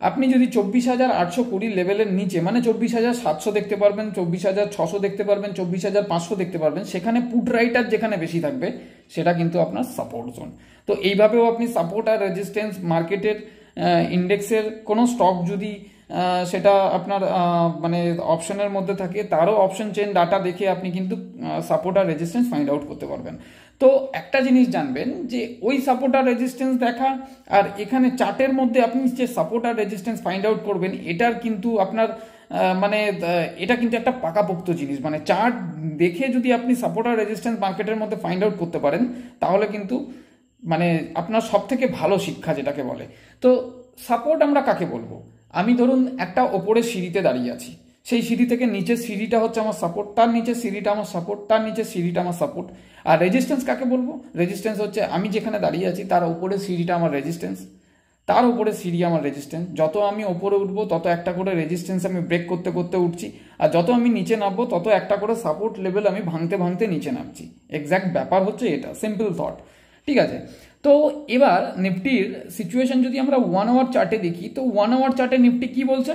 আপনি যদি 24,820 লেভেলের নিচে, মানে 24,700 দেখতে পারবেন, 24,600 দেখতে পারবেন, 24,500 দেখতে পারবেন, সেখানে পুট রাইটার যেখানে বেশি থাকবে সেটা কিন্তু আপনার সাপোর্ট জোন। তো এইভাবেও আপনি সাপোর্ট আর রেজিস্ট্যান্স মার্কেটের ইন্ডেক্সের কোনো স্টক যদি সেটা আপনার মানে অপশনের মধ্যে থাকে, তারও অপশন চেন ডাটা দেখে আপনি কিন্তু সাপোর্ট আর রেজিস্ট্যান্স ফাইন্ড আউট করতে পারবেন। তো একটা জিনিস জানবেন যে ওই সাপোর্ট আর রেজিস্ট্যান্স দেখা আর এখানে চার্টের মধ্যে আপনি যে সাপোর্ট আর রেজিস্ট্যান্স ফাইন্ড আউট করবেন, এটার কিন্তু আপনার মানে এটা কিন্তু একটা পাকাপোক্ত জিনিস। মানে চার্ট দেখে যদি আপনি সাপোর্ট আর রেজিস্ট্যান্স মার্কেটের মধ্যে ফাইন্ড আউট করতে পারেন, তাহলে কিন্তু মানে আপনার সব থেকে ভালো শিক্ষা যেটাকে বলে। তো সাপোর্ট আমরা কাকে বলবো? আমি ধরুন একটা ওপরের সিঁড়িতে দাঁড়িয়ে আছি, সেই সিঁড়ি থেকে নিচের সিঁড়িটা হচ্ছে আমার সাপোর্ট, তার নিচের সিঁড়িটা আমার সাপোর্ট, তার নিচের সিঁড়িটা আমার সাপোর্ট। আর রেজিস্ট্যান্স কাকে বলবো? রেজিস্ট্যান্স হচ্ছে আমি যেখানে দাঁড়িয়ে আছি তার উপরের সিঁড়িটা আমার রেজিস্ট্যান্স, তার উপরে সিঁড়ি আমার রেজিস্ট্যান্স। যত আমি ওপরে উঠবো তত একটা করে রেজিস্ট্যান্স আমি ব্রেক করতে করতে উঠছি, আর যত আমি নিচে নামবো তত একটা করে সাপোর্ট লেভেল আমি ভাঙতে ভাঙতে নিচে নামছি। এক্স্যাক্ট ব্যাপার হচ্ছে এটা, সিম্পল থট, ঠিক আছে? তো এবার নিফটির সিচুয়েশন যদি আমরা 1 আওয়ার চার্টে দেখি, তো 1 আওয়ার চার্টে নিফটি কি বলছে?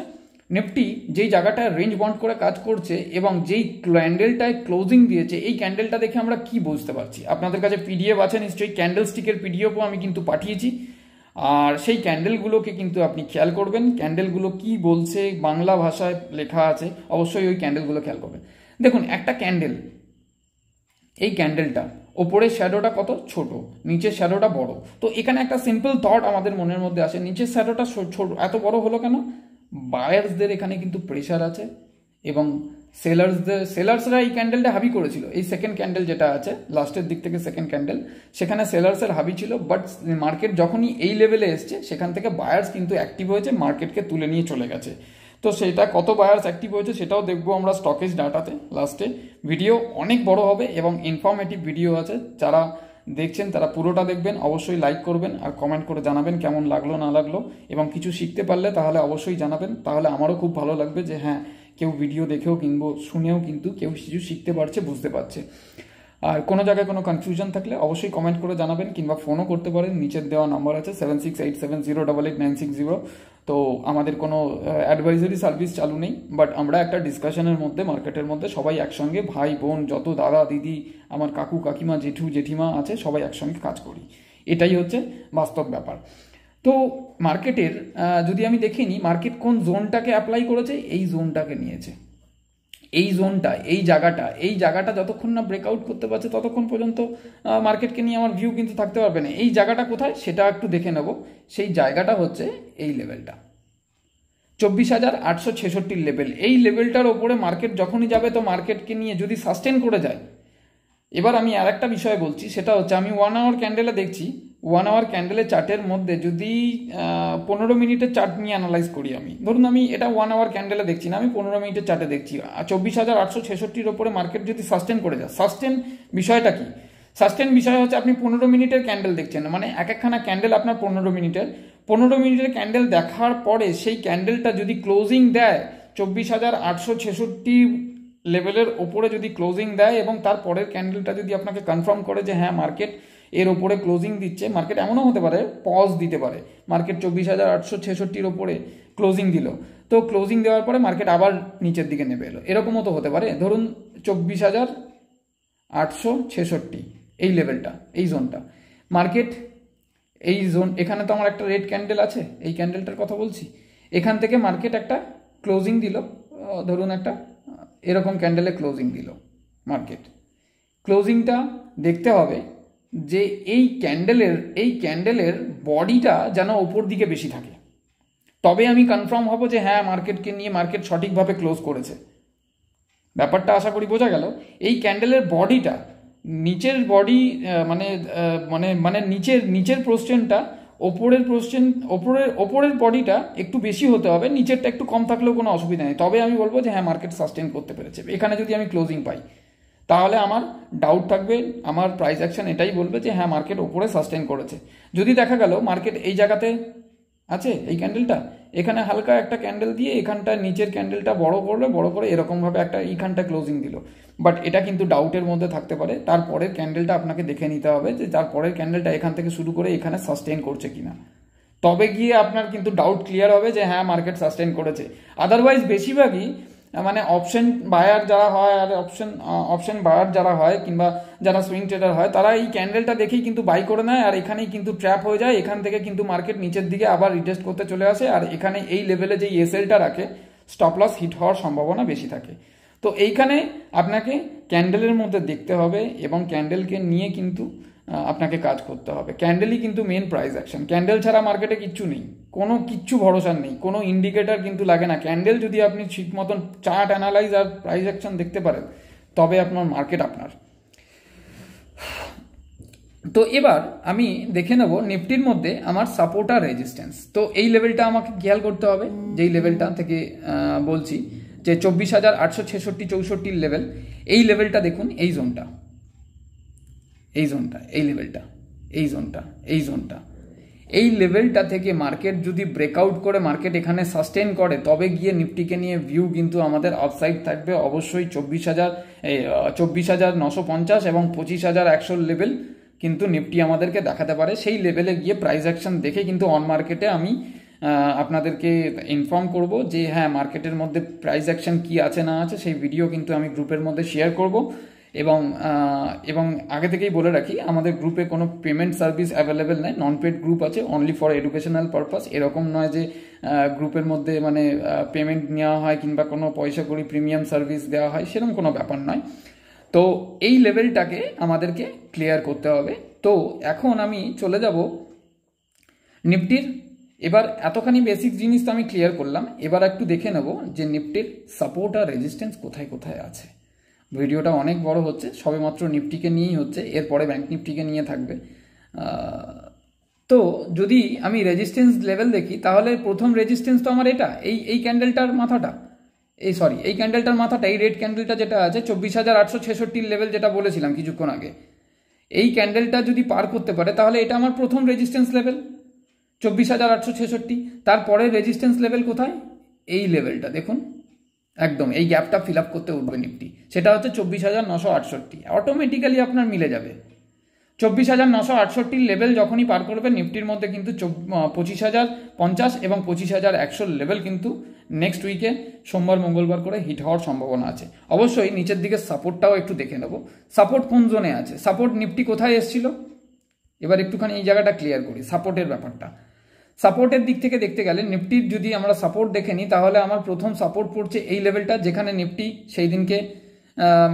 নিফটি যেই জায়গাটায় রেঞ্জ বন্ড করে কাজ করছে এবং যেই ক্যান্ডেলটায় ক্লোজিং দিয়েছে, এই ক্যান্ডেলটা দেখে আমরা কি বুঝতে পারছি? আপনাদের কাছে পিডিএফ আছে নিশ্চয়ই, ক্যান্ডেল স্টিকের পিডিএফও আমি কিন্তু পাঠিয়েছি। আর সেই ক্যান্ডেলগুলোকে কিন্তু আপনি খেয়াল করবেন, ক্যান্ডেলগুলো কি বলছে, বাংলা ভাষায় লেখা আছে, অবশ্যই ওই ক্যান্ডেলগুলো খেয়াল করবেন। দেখুন একটা ক্যান্ডেল, এই ক্যান্ডেলটা ওপরের শ্যাডোটা কত ছোট, নিচের শ্যাডোটা বড়। তো এখানে একটা সিম্পল থট আমাদের মনের মধ্যে আসে, নিচের শ্যাডোটা ছোট এত বড় হলো কেন? বায়ার্সদের এখানে কিন্তু প্রেশার আছে এবং সেলার্সরা এই ক্যান্ডেলটা হাবি করেছিল। এই সেকেন্ড ক্যান্ডেল যেটা আছে লাস্টের দিক থেকে সেকেন্ড ক্যান্ডেল, সেখানে সেলার্সের হাবি ছিল, বাট মার্কেট যখনই এই লেভেলে এসছে সেখান থেকে বায়ার্স কিন্তু অ্যাক্টিভ হয়েছে, মার্কেটকে তুলে নিয়ে চলে গেছে। তো সেটা কত বায়ার্স অ্যাক্টিভ হয়েছে সেটাও দেখবো আমরা স্টকেজ ডাটাতে লাস্টে। ভিডিও অনেক বড় হবে এবং ইনফরমেটিভ ভিডিও আছে, যারা দেখছেন তারা পুরোটা দেখবেন, অবশ্যই লাইক করবেন আর কমেন্ট করে জানাবেন কেমন লাগলো না লাগলো, এবং কিছু শিখতে পারলে তাহলে অবশ্যই জানাবেন, তাহলে আমারও খুব ভালো লাগবে যে হ্যাঁ কেউ ভিডিও দেখেও কিংবা শুনেও কিন্তু কেউ কিছু শিখতে পারছে, বুঝতে পারছে। আর কোনো জায়গায় কোনো কনফিউশন থাকলে অবশ্যই কমেন্ট করে জানাবেন কিংবা ফোনও করতে পারেন, নিচের দেওয়া নাম্বার আছে 7687088960। তো আমাদের কোনো অ্যাডভাইজারি সার্ভিস চালু নেই, বাট আমরা একটা ডিসকাশনের মধ্যে মার্কেটের মধ্যে সবাই একসঙ্গে, ভাই বোন যত দাদা দিদি আমার কাকু কাকিমা জেঠু জেঠিমা আছে সবাই একসঙ্গে কাজ করি, এটাই হচ্ছে বাস্তব ব্যাপার। তো মার্কেটের যদি আমি দেখে নিই, মার্কেট কোন জোনটাকে অ্যাপ্লাই করেছে, এই জোনটাকে নিয়েছে, এই জোনটা, এই জায়গাটা যতক্ষণ না ব্রেকআউট করতে পারছে ততক্ষণ পর্যন্ত মার্কেটকে নিয়ে আমার ভিউ কিন্তু থাকতে পারবে না। এই জায়গাটা কোথায় সেটা একটু দেখে নেব। সেই জায়গাটা হচ্ছে এই লেভেলটা 24,866 লেভেল। এই লেভেলটার ওপরে মার্কেট যখনই যাবে তো মার্কেটকে নিয়ে যদি সাস্টেন করে যায়, এবার আমি আর একটা বিষয় বলছি, সেটা হচ্ছে আমি 1 আওয়ার ক্যান্ডেলে দেখছি, 1 আওয়ার ক্যান্ডেলের চার্টের মধ্যে যদি 15 মিনিটের চার্ট নিয়ে অ্যানালাইজ করি, আমি ধরুন আমি এটা 1 আওয়ার ক্যান্ডেলে দেখছি না, আমি 15 মিনিটের চার্টে দেখছি, 24,866 ওপরে মার্কেট যদি সাস্টেন করে যায়, সাস্টেন বিষয়টা কি? সাস্টেন বিষয় হচ্ছে আপনি 15 মিনিটের ক্যান্ডেল দেখছেন, মানে একখানা ক্যান্ডেল আপনার 15 মিনিটের ক্যান্ডেল দেখার পরে সেই ক্যান্ডেলটা যদি ক্লোজিং দেয় 24,866 লেভেলের ওপরে যদি ক্লোজিং দেয় এবং তার পরের ক্যান্ডেলটা যদি আপনাকে কনফার্ম করে যে হ্যাঁ মার্কেট এর ওপরে ক্লোজিং দিচ্ছে, মার্কেট এমনও হতে পারে পজ দিতে পারে, মার্কেট 24,866 ওপরে ক্লোজিং দিল, তো ক্লোজিং দেওয়ার পরে মার্কেট আবার নিচের দিকে নেমে এলো, এরকমও তো হতে পারে। ধরুন 24,866 এই লেভেলটা, এই জোনটা, মার্কেট এই জোন, এখানে তো আমার একটা রেড ক্যান্ডেল আছে, এই ক্যান্ডেলটার কথা বলছি, এখান থেকে মার্কেট একটা ক্লোজিং দিল, ধরুন একটা এরকম ক্যান্ডেলে ক্লোজিং দিল, মার্কেট ক্লোজিংটা দেখতে হবে যে এই ক্যান্ডেলের বডিটা যেন ওপর দিকে বেশি থাকে, তবে আমি কনফার্ম হব যে হ্যাঁ মার্কেটকে নিয়ে মার্কেট সঠিকভাবে ক্লোজ করেছে। ব্যাপারটা আশা করি বোঝা গেল। এই ক্যান্ডেলের বডিটা, নিচের বডি মানে মানে মানে নিচের প্রোস্টেনটা ওপরের বডিটা একটু বেশি হতে হবে, নিচেরটা একটু কম থাকলেও কোনো অসুবিধা নেই, তবে আমি বলবো যে হ্যাঁ মার্কেট সাস্টেন করতে পেরেছে। এখানে যদি আমি ক্লোজিং পাই তাহলে আমার ডাউট থাকবে, আমার প্রাইস অ্যাকশন এটাই বলবে যে হ্যাঁ মার্কেট ওপরে সাস্টেন করেছে। যদি দেখা গেল মার্কেট এই জায়গাতে আছে, এই ক্যান্ডেলটা এখানে হালকা একটা ক্যান্ডেল দিয়ে এখানটা নিচের ক্যান্ডেলটা বড় করে এরকমভাবে একটা এইখানটা ক্লোজিং দিল, বাট এটা কিন্তু ডাউটের মধ্যে থাকতে পারে। তারপরের ক্যান্ডেলটা আপনাকে দেখে নিতে হবে যে তারপরের ক্যান্ডেলটা এখান থেকে শুরু করে এখানে সাস্টেন করছে কিনা, তবে গিয়ে আপনার কিন্তু ডাউট ক্লিয়ার হবে যে হ্যাঁ মার্কেট সাস্টেন করেছে। আদারওয়াইজ বেশিরভাগই মানে অপশন বায়ার যারা হয় আর অপশন বায়ার যারা হয় কিংবা যারা সুইং ট্রেডার হয় তারা এই ক্যান্ডেলটা দেখেই কিন্তু বাই করে নেয়, আর এখানেই কিন্তু ট্র্যাপ হয়ে যায়, এখান থেকে কিন্তু মার্কেট নিচের দিকে আবার রিটেস্ট করতে চলে আসে, আর এখানে এই লেভেলে যে এসএলটা রাখে স্টপ লস হিট হওয়ার সম্ভাবনা বেশি থাকে। তো এইখানে আপনাকে ক্যান্ডেলের মধ্যে দেখতে হবে এবং ক্যান্ডেলকে নিয়ে কিন্তু আপনাকে কাজ করতে হবে। ক্যান্ডেলই কিন্তু মেন প্রাইস অ্যাকশন, ক্যান্ডেল ছাড়া মার্কেটে কিচ্ছু নেই, কোনো কিচ্ছু ভরসা নেই, কোনো ইন্ডিকেটর কিন্তু লাগে না। ক্যান্ডেল যদি আপনি ঠিক মতন চার্ট অ্যানালাইজ আর প্রাইস অ্যাকশন দেখতে পারেন তবে আপনার মার্কেট আপনার। তো এবার আমি দেখে নেব নিফটির মধ্যে আমার সাপোর্ট আর রেজিস্ট্যান্স। তো এই লেভেলটা আমাকে খেয়াল করতে হবে, যেই লেভেলটা থেকে বলছি যে 24,866-64 লেভেল, এই লেভেলটা দেখুন, এই জোনটা, এই লেভেলটা থেকে মার্কেট যদি ব্রেকআউট করে মার্কেট এখানে সাস্টেন করে তবে গিয়ে নিফটিকে নিয়ে ভিউ কিন্তু আমাদের আপসাইড থাকবে অবশ্যই। 24,950 এবং 25,100 লেভেল কিন্তু নিফটি আমাদেরকে দেখাতে পারে। সেই লেভেলে গিয়ে প্রাইস অ্যাকশন দেখে কিন্তু অন মার্কেটে আমি আপনাদেরকে ইনফর্ম করব যে হ্যাঁ মার্কেটের মধ্যে প্রাইস অ্যাকশন কি আছে না আছে, সেই ভিডিও কিন্তু আমি গ্রুপের মধ্যে শেয়ার করব এবং আগে থেকেই বলে রাখি, আমাদের গ্রুপে কোনো পেমেন্ট সার্ভিস অ্যাভেলেবেল নেই, নন পেড গ্রুপ আছে, অনলি ফর এডুকেশনাল পারপাস। এরকম নয় যে গ্রুপের মধ্যে মানে পেমেন্ট নেওয়া হয় কিংবা কোনো পয়সা করি প্রিমিয়াম সার্ভিস দেওয়া হয়, সেরকম কোনো ব্যাপার নয়। তো এই লেভেলটাকে আমাদেরকে ক্লিয়ার করতে হবে। তো এখন আমি চলে যাব নিফটির। এবার এতখানি বেসিক জিনিস তো আমি ক্লিয়ার করলাম, এবার একটু দেখে নেব যে নিফটির সাপোর্ট আর রেজিস্ট্যান্স কোথায় কোথায় আছে। ভিডিওটা অনেক বড় হচ্ছে, সবেমাত্র নিফটিকে নিয়েই হচ্ছে, এরপরে ব্যাংক নিফটিকে নিয়ে থাকবে। তো যদি আমি রেজিস্ট্যান্স লেভেল দেখি, তাহলে প্রথম রেজিস্ট্যান্স তো আমার এটা, এই ক্যান্ডেলটার মাথাটা, এই ক্যান্ডেলটার মাথাটা, এই রেড ক্যান্ডেলটা যেটা আছে 24,866 লেভেল, যেটা বলেছিলাম কিছুক্ষণ আগে, এই ক্যান্ডেলটা যদি পার করতে পারে তাহলে এটা আমার প্রথম রেজিস্ট্যান্স লেভেল 24,866। তারপরে রেজিস্ট্যান্স লেভেল কোথায়? এই লেভেলটা দেখুন, একদম এই গ্যাপটা ফিল আপ করতে উঠবে নিফটি, সেটা হচ্ছে 24,968। অটোমেটিক্যালি আপনার মিলে যাবে। 24,968 লেভেল যখনই পার করবে নিফটির মধ্যে কিন্তু 25,050 এবং 25,100 লেভেল কিন্তু নেক্সট উইকে সোমবার মঙ্গলবার করে হিট হওয়ার সম্ভাবনা আছে। অবশ্যই নিচের দিকে সাপোর্টটাও একটু দেখে নেব, সাপোর্ট কোন জোনে আছে, সাপোর্ট নিফটি কোথায় এসেছিল। এবার একটুখানি এই জায়গাটা ক্লিয়ার করি, সাপোর্টের ব্যাপারটা। সাপোর্টের দিক থেকে দেখতে গেলে নিফটির যদি আমরা সাপোর্ট দেখে নিই, তাহলে আমার প্রথম সাপোর্ট পড়ছে এই লেভেলটা, যেখানে নিফটি সেই দিনকে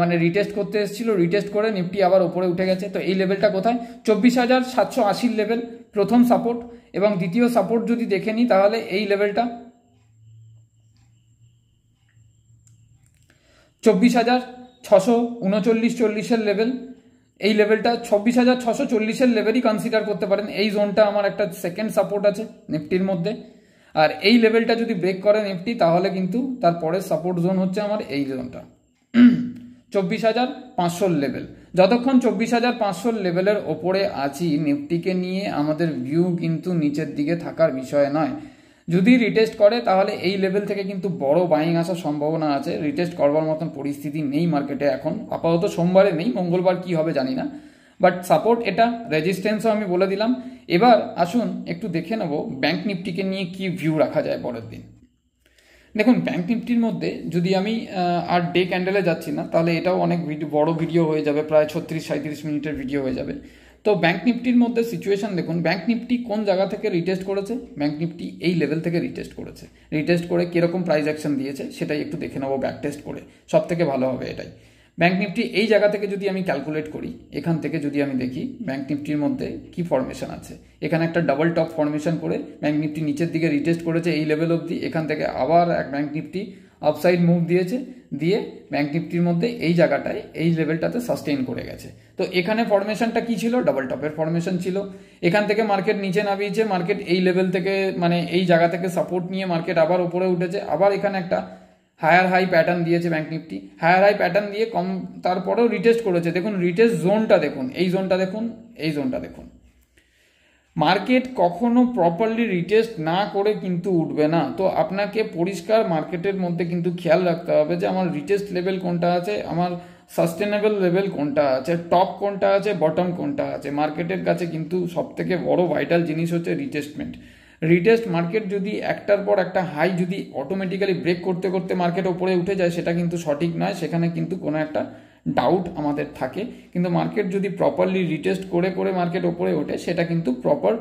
মানে রিটেস্ট করতে এসেছিল, রিটেস্ট করে নিফটি আবার উপরে উঠে গেছে। তো এই লেভেলটা কোথায়? 24,780 লেভেল প্রথম সাপোর্ট। এবং দ্বিতীয় সাপোর্ট যদি দেখে নিই, তাহলে এই লেভেলটা 24,639 লেভেল। এই লেভেলটা 24,640 লেভেলই কনসিডার করতে পারেন। এই জোনটা আমার একটা সেকেন্ড সাপোর্ট আছে নিফটির মধ্যে। আর এই লেভেলটা যদি ব্রেক করে নিফটি, তাহলে কিন্তু তারপরের সাপোর্ট জোন হচ্ছে আমার এই জোনটা 24,500 লেভেল। যতক্ষণ 24,500 লেভেলের ওপরে আছি, নিফটিকে নিয়ে আমাদের ভিউ কিন্তু নিচের দিকে থাকার বিষয় নয়। যদি রিটেস্ট করে তাহলে এই লেভেল থেকে কিন্তু বড় বাইং আসার সম্ভাবনা আছে। রিটেস্ট করবার মতন পরিস্থিতি নেই মার্কেটে এখন, আপাতত সোমবারে নেই, মঙ্গলবার কি হবে জানি না। বাট সাপোর্ট এটা, রেজিস্ট্যান্সও আমি বলে দিলাম। এবার আসুন একটু দেখে নেব ব্যাংক নিফটিকে নিয়ে কি ভিউ রাখা যায় পরের দিন। দেখুন, ব্যাংক নিফটির মধ্যে যদি আমি আর ডে ক্যান্ডেলে যাচ্ছি না, তাহলে এটাও অনেক বড় ভিডিও হয়ে যাবে, প্রায় 36-37 মিনিটের ভিডিও হয়ে যাবে। তো ব্যাংক নিফটির মধ্যে সিচুয়েশন দেখুন, ব্যাংক নিফটি কোন জায়গা থেকে রিটেস্ট করেছে। ব্যাংক নিফটি এই লেভেল থেকে রিটেস্ট করেছে। রিটেস্ট করে কীরকম প্রাইস অ্যাকশন দিয়েছে সেটাই একটু দেখে নেবো ব্যাক টেস্ট করে, সব থেকে ভালো হবে এটাই। ব্যাংক নিফটি এই জায়গা থেকে যদি আমি ক্যালকুলেট করি, এখান থেকে যদি আমি দেখি ব্যাংক নিফটির মধ্যে কি ফরমেশন আছে, এখানে একটা ডাবল টপ ফরমেশন করে ব্যাংক নিফটি নিচের দিকে রিটেস্ট করেছে এই লেভেল অবধি। এখান থেকে আবার এক ব্যাংক নিফটি আপসাইড মুভ দিয়েছে, দিয়ে ব্যাংক নিফটির মধ্যে এই জায়গাটায় এই লেভেলটাতে সাস্টেইন করে গেছে। তো এখানে ফরমেশনটা কি ছিল? ডাবল টপের ফরমেশন ছিল। এখান থেকে মার্কেট নিচে নামিয়েছে, মার্কেট এই লেভেল থেকে মানে এই জায়গা থেকে সাপোর্ট নিয়ে মার্কেট আবার উপরে উঠেছে। আবার এখানে একটা হায়ার হাই প্যাটার্ন দিয়েছে bank Nifty, higher high pattern দিয়ে কম, তারপরেও রিটেস্ট করেছে। দেখুন রিটেস্ট জোনটা দেখুন, এই জোনটা দেখুন, এই জোনটা দেখুন। মার্কেট কখনো প্রপারলি রিটেস্ট না করে কিন্তু উঠবে না। তো আপনাকে পরিষ্কার মার্কেটের মধ্যে কিন্তু খেয়াল রাখতে হবে যে আমার রিটেস্ট লেভেল কোনটা আছে, আমার সাস্টেনেবল লেভেল কোনটা আছে, টপ কোনটা আছে, বটম কোনটা আছে। মার্কেটের কাছে কিন্তু সবথেকে বড় ভাইটাল জিনিস হচ্ছে রিটেস্টমেন্ট। রিটেস্ট মার্কেট যদি একটার পর একটা হাই যদি অটোমেটিক্যালি ব্রেক করতে করতে মার্কেট ওপরে উঠে যায়, সেটা কিন্তু সঠিক নয়, সেখানে কিন্তু কোনো একটা ডাউট আমাদের থাকে। কিন্তু মার্কেট যদি প্রপারলি রিটেস্ট করে করে মার্কেট ওপরে ওঠে, সেটা কিন্তু প্রপার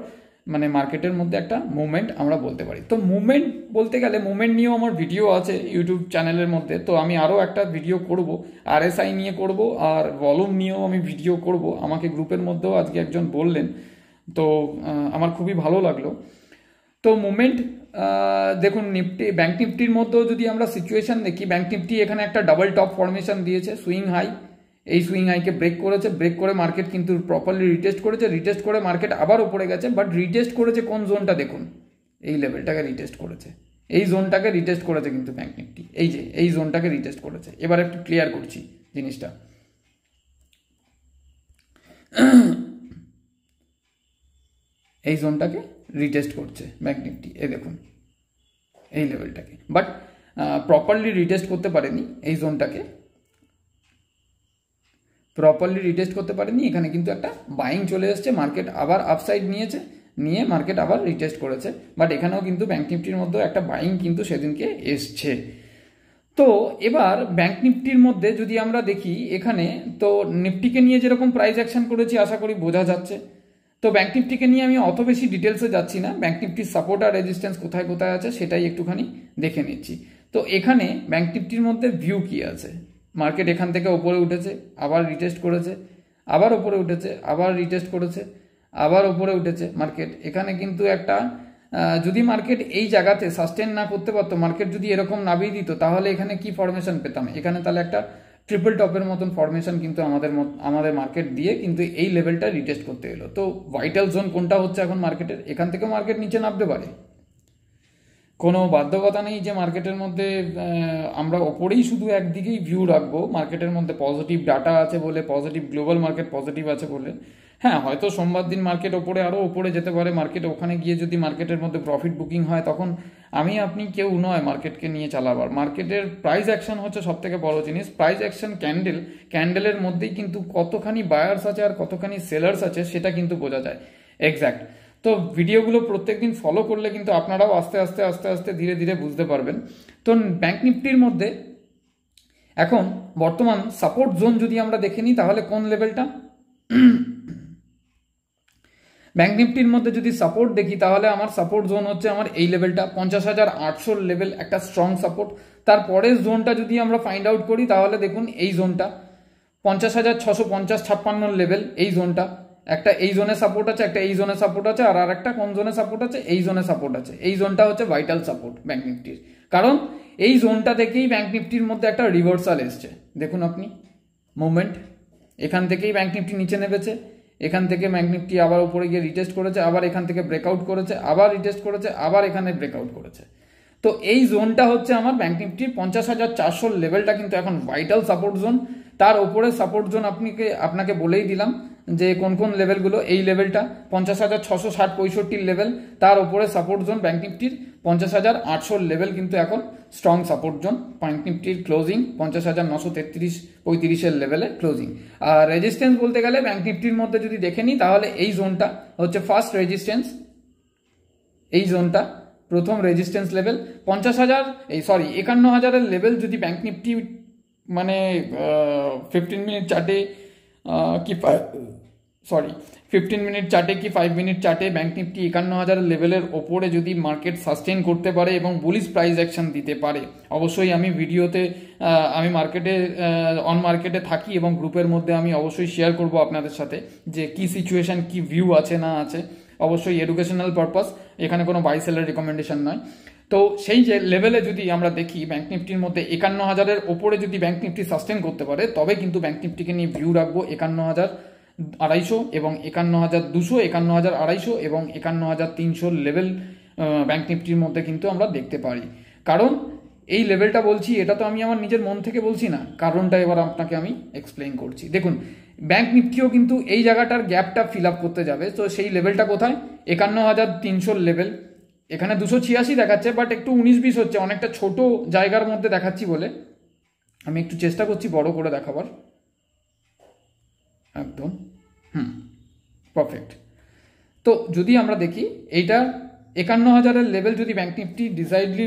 মানে মার্কেটের মধ্যে একটা মুভমেন্ট আমরা বলতে পারি। তো মুভমেন্ট বলতে গেলে মুভমেন্ট নিয়েও আমার ভিডিও আছে ইউটিউব চ্যানেলের মধ্যে, তো আমি আরও একটা ভিডিও করব, RSI নিয়ে করব, আর ভলিউম নিয়েও আমি ভিডিও করব। আমাকে গ্রুপের মধ্যেও আজকে একজন বললেন, তো আমার খুবই ভালো লাগলো। তো মুভমেন্ট দেখুন, নিফটি ব্যাংক নিফটির মধ্যেও যদি আমরা সিচুয়েশন দেখি, ব্যাংক নিফটি এখানে একটা ডাবল টপ ফরমেশন দিয়েছে, সুইং হাই, এই সুইং হাইকে ব্রেক করেছে, ব্রেক করে মার্কেট কিন্তু প্রপারলি রিটেস্ট করেছে, রিটেস্ট করে মার্কেট আবার উপরে গেছে। বাট রিটেস্ট করেছে কোন জোনটা দেখুন, এই লেভেলটাকে রিটেস্ট করেছে, এই জোনটাকে রিটেস্ট করেছে কিন্তু ব্যাংক নিফটি, এই যে এই জোনটাকে রিটেস্ট করেছে। এবার একটু ক্লিয়ার করছি জিনিসটা। এই জোনটাকে রিটেস্ট করছে ব্যাংক নিফটি, এই দেখুন এই লেভেলটাকে, বাট প্রপারলি রিটেস্ট করতে পারেনি এই জোনটাকে, প্রপারলি রিটেস্ট করতে পারেনি। এখানে কিন্তু একটা বাইং চলে এসছে, মার্কেট আবার আপসাইড নিয়েছে, নিয়ে মার্কেট আবার রিটেস্ট করেছে। বাট এখানেও কিন্তু ব্যাংক নিফটির মধ্যে একটা বাইং কিন্তু সেদিনকে এসছে। তো এবার ব্যাংক নিফটির মধ্যে যদি আমরা দেখি এখানে, তো নিফটিকে নিয়ে যেরকম প্রাইস অ্যাকশন করেছি আশা করি বোঝা যাচ্ছে। তো ব্যাংক নিফটিকে নিয়ে আমি অত বেশি ডিটেলসে যাচ্ছি না, ব্যাংক নিফটির সাপোর্ট আর রেজিস্ট্যান্স কোথায় কোথায় আছে সেটাই একটুখানি দেখে নিচ্ছি। তো এখানে ব্যাংক নিফটির মধ্যে ভিউ কি আছে, মার্কেট এখান থেকে ওপরে উঠেছে, আবার রিটেস্ট করেছে, আবার ওপরে উঠেছে, আবার রিটেস্ট করেছে, আবার ওপরে উঠেছে মার্কেট। এখানে কিন্তু একটা যদি মার্কেট এই জায়গাতে সাস্টেন না করতে পারতো, মার্কেট যদি এরকম নামিয়ে দিত, তাহলে এখানে কি ফরমেশন পেতাম, এখানে তাহলে একটা ট্রিপল টপের মতন ফরমেশন কিন্তু আমাদের মার্কেট দিয়ে কিন্তু এই লেভেলটা রিটেস্ট করতে এলো। তো ভাইটাল জোন কোনটা হচ্ছে এখন মার্কেটের, এখান থেকে মার্কেট নিচে নামতে পারে, কোনো বাধ্যকতা নেই যে মার্কেটের মধ্যে আমরা ওপরেই শুধু একদিকেই ভিউ রাখবো, মার্কেটের মধ্যে পজিটিভ ডাটা আছে বলে, পজিটিভ গ্লোবাল মার্কেট পজিটিভ আছে বলে। হ্যাঁ, হয়তো সোমবার দিন মার্কেট ওপরে আরও ওপরে যেতে পারে, মার্কেট ওখানে গিয়ে যদি মার্কেটের মধ্যে প্রফিট বুকিং হয়, তখন আমি আপনি কেউ নয় মার্কেটকে নিয়ে চালাবার। মার্কেটের প্রাইস অ্যাকশন হচ্ছে সব থেকে বড় জিনিস। প্রাইস অ্যাকশন ক্যান্ডেলের মধ্যেই কিন্তু কতখানি বায়ার্স আছে আর কতখানি সেলার্স আছে সেটা কিন্তু বোঝা যায় এক্স্যাক্ট। তো ভিডিওগুলো প্রত্যেকদিন ফলো করলে কিন্তু আপনারাও আস্তে আস্তে আস্তে আস্তে ধীরে ধীরে বুঝতে পারবেন। তো ব্যাংক নিফটির মধ্যে এখন বর্তমান সাপোর্ট জোন যদি আমরা দেখে নিই, তাহলে কোন লেভেলটা, ব্যাংক নিফটির মধ্যে যদি সাপোর্ট দেখি, তাহলে আমার সাপোর্ট জোন হচ্ছে আমার এই লেভেলটা 50,800 লেভেল, একটা স্ট্রং সাপোর্ট। তারপরের জোনটা যদি আমরা ফাইন্ড আউট করি, তাহলে দেখুন এই জোনটা 50,650-56 লেভেল, এই জোনটা একটা, এই জোনে সাপোর্ট আছে, একটা এই জোনে সাপোর্ট আছে, আর একটা কোন জোনে সাপোর্ট আছে, এই জোনে সাপোর্ট আছে। এই জোনটা হচ্ছে ভাইটাল সাপোর্ট ব্যাংক নিফটির, কারণ এই জোনটা থেকেই ব্যাংক নিফটির মধ্যে একটা রিভার্সাল এসছে। দেখুন আপনি মুভমেন্ট, এখান থেকেই ব্যাংক নিফটি নিচে নেমেছে, এখান থেকে ব্যাংক নিফটি আবার উপরে গিয়ে রিটেস্ট করেছে, আবার এখান থেকে ব্রেকআউট করেছে, আবার রিটেস্ট করেছে, আবার এখানে ব্রেকআউট করেছে। তো এই জোনটা হচ্ছে আমার ব্যাংক নিফটির 50,400 লেভেলটা কিন্তু এখন ভাইটাল সাপোর্ট জোন। তার উপরে সাপোর্ট জোন আপনাকে বলেই দিলাম যে কোন কোন লেভেলগুলো, এই লেভেলটা 50,660-65 লেভেল, তার উপরে সাপোর্ট জোন ব্যাংক নিফটির 50,800 লেভেল কিন্তু এখন স্ট্রং সাপোর্ট জোন। ব্যাংক নিফটির ক্লোজিং 50,933-35 লেভেলে ক্লোজিং। আর রেজিস্ট্যান্স বলতে গেলে ব্যাংক নিফটির মধ্যে যদি দেখে নিই, তাহলে এই জোনটা হচ্ছে ফার্স্ট রেজিস্ট্যান্স, এই জোনটা প্রথম রেজিস্ট্যান্স লেভেল 51,000 লেভেল। যদি ব্যাংক নিফটি মানে 15 মিনিট চার্টে কি 15 মিনিট চার্টে কি 5 মিনিট চার্টে ব্যাংক নিফটি 51,000 লেভেলের ওপরে যদি মার্কেট সাস্টেন করতে পারে এবং বুলিশ প্রাইস অ্যাকশন দিতে পারে, অবশ্যই আমি ভিডিওতে আমি মার্কেটে অন মার্কেটে থাকি এবং গ্রুপের মধ্যে আমি অবশ্যই শেয়ার করব আপনাদের সাথে যে কি সিচুয়েশন, কি ভিউ আছে না আছে। অবশ্যই এডুকেশনাল পারপাস, এখানে কোনো বাই সেলের রিকমেন্ডেশন নয়। তো সেই যে লেভেলে যদি আমরা দেখি ব্যাংক নিফটির মধ্যে 51,000-এর ওপরে যদি ব্যাংক নিফটি সাস্টেন করতে পারে, তবে কিন্তু ব্যাংক নিফটিকে নিয়ে ভিউ রাখবো 51,250 এবং 51,200, 51,250 এবং 51,300 লেভেল ব্যাংক নিফটির মধ্যে কিন্তু আমরা দেখতে পারি। কারণ এই লেভেলটা বলছি, এটা তো আমি আমার নিজের মন থেকে বলছি না, কারণটা এবার আপনাকে আমি এক্সপ্লেইন করছি। দেখুন, ব্যাংক নিফটিও কিন্তু এই জায়গাটার গ্যাপটা ফিল আপ করতে যাবে। তো সেই লেভেলটা কোথায়, 51,300 লেভেল। এখানে 286 দেখাচ্ছে, বাট একটু 19-20 হচ্ছে, অনেকটা ছোট জায়গার মধ্যে দেখাচ্ছি বলে আমি একটু চেষ্টা করছি বড় করে দেখাবার। একদম পারফেক্ট। তো যদি আমরা দেখি এইটা 51,000-এর লেভেল যদি ব্যাংক নিফটি ডিসাইডলি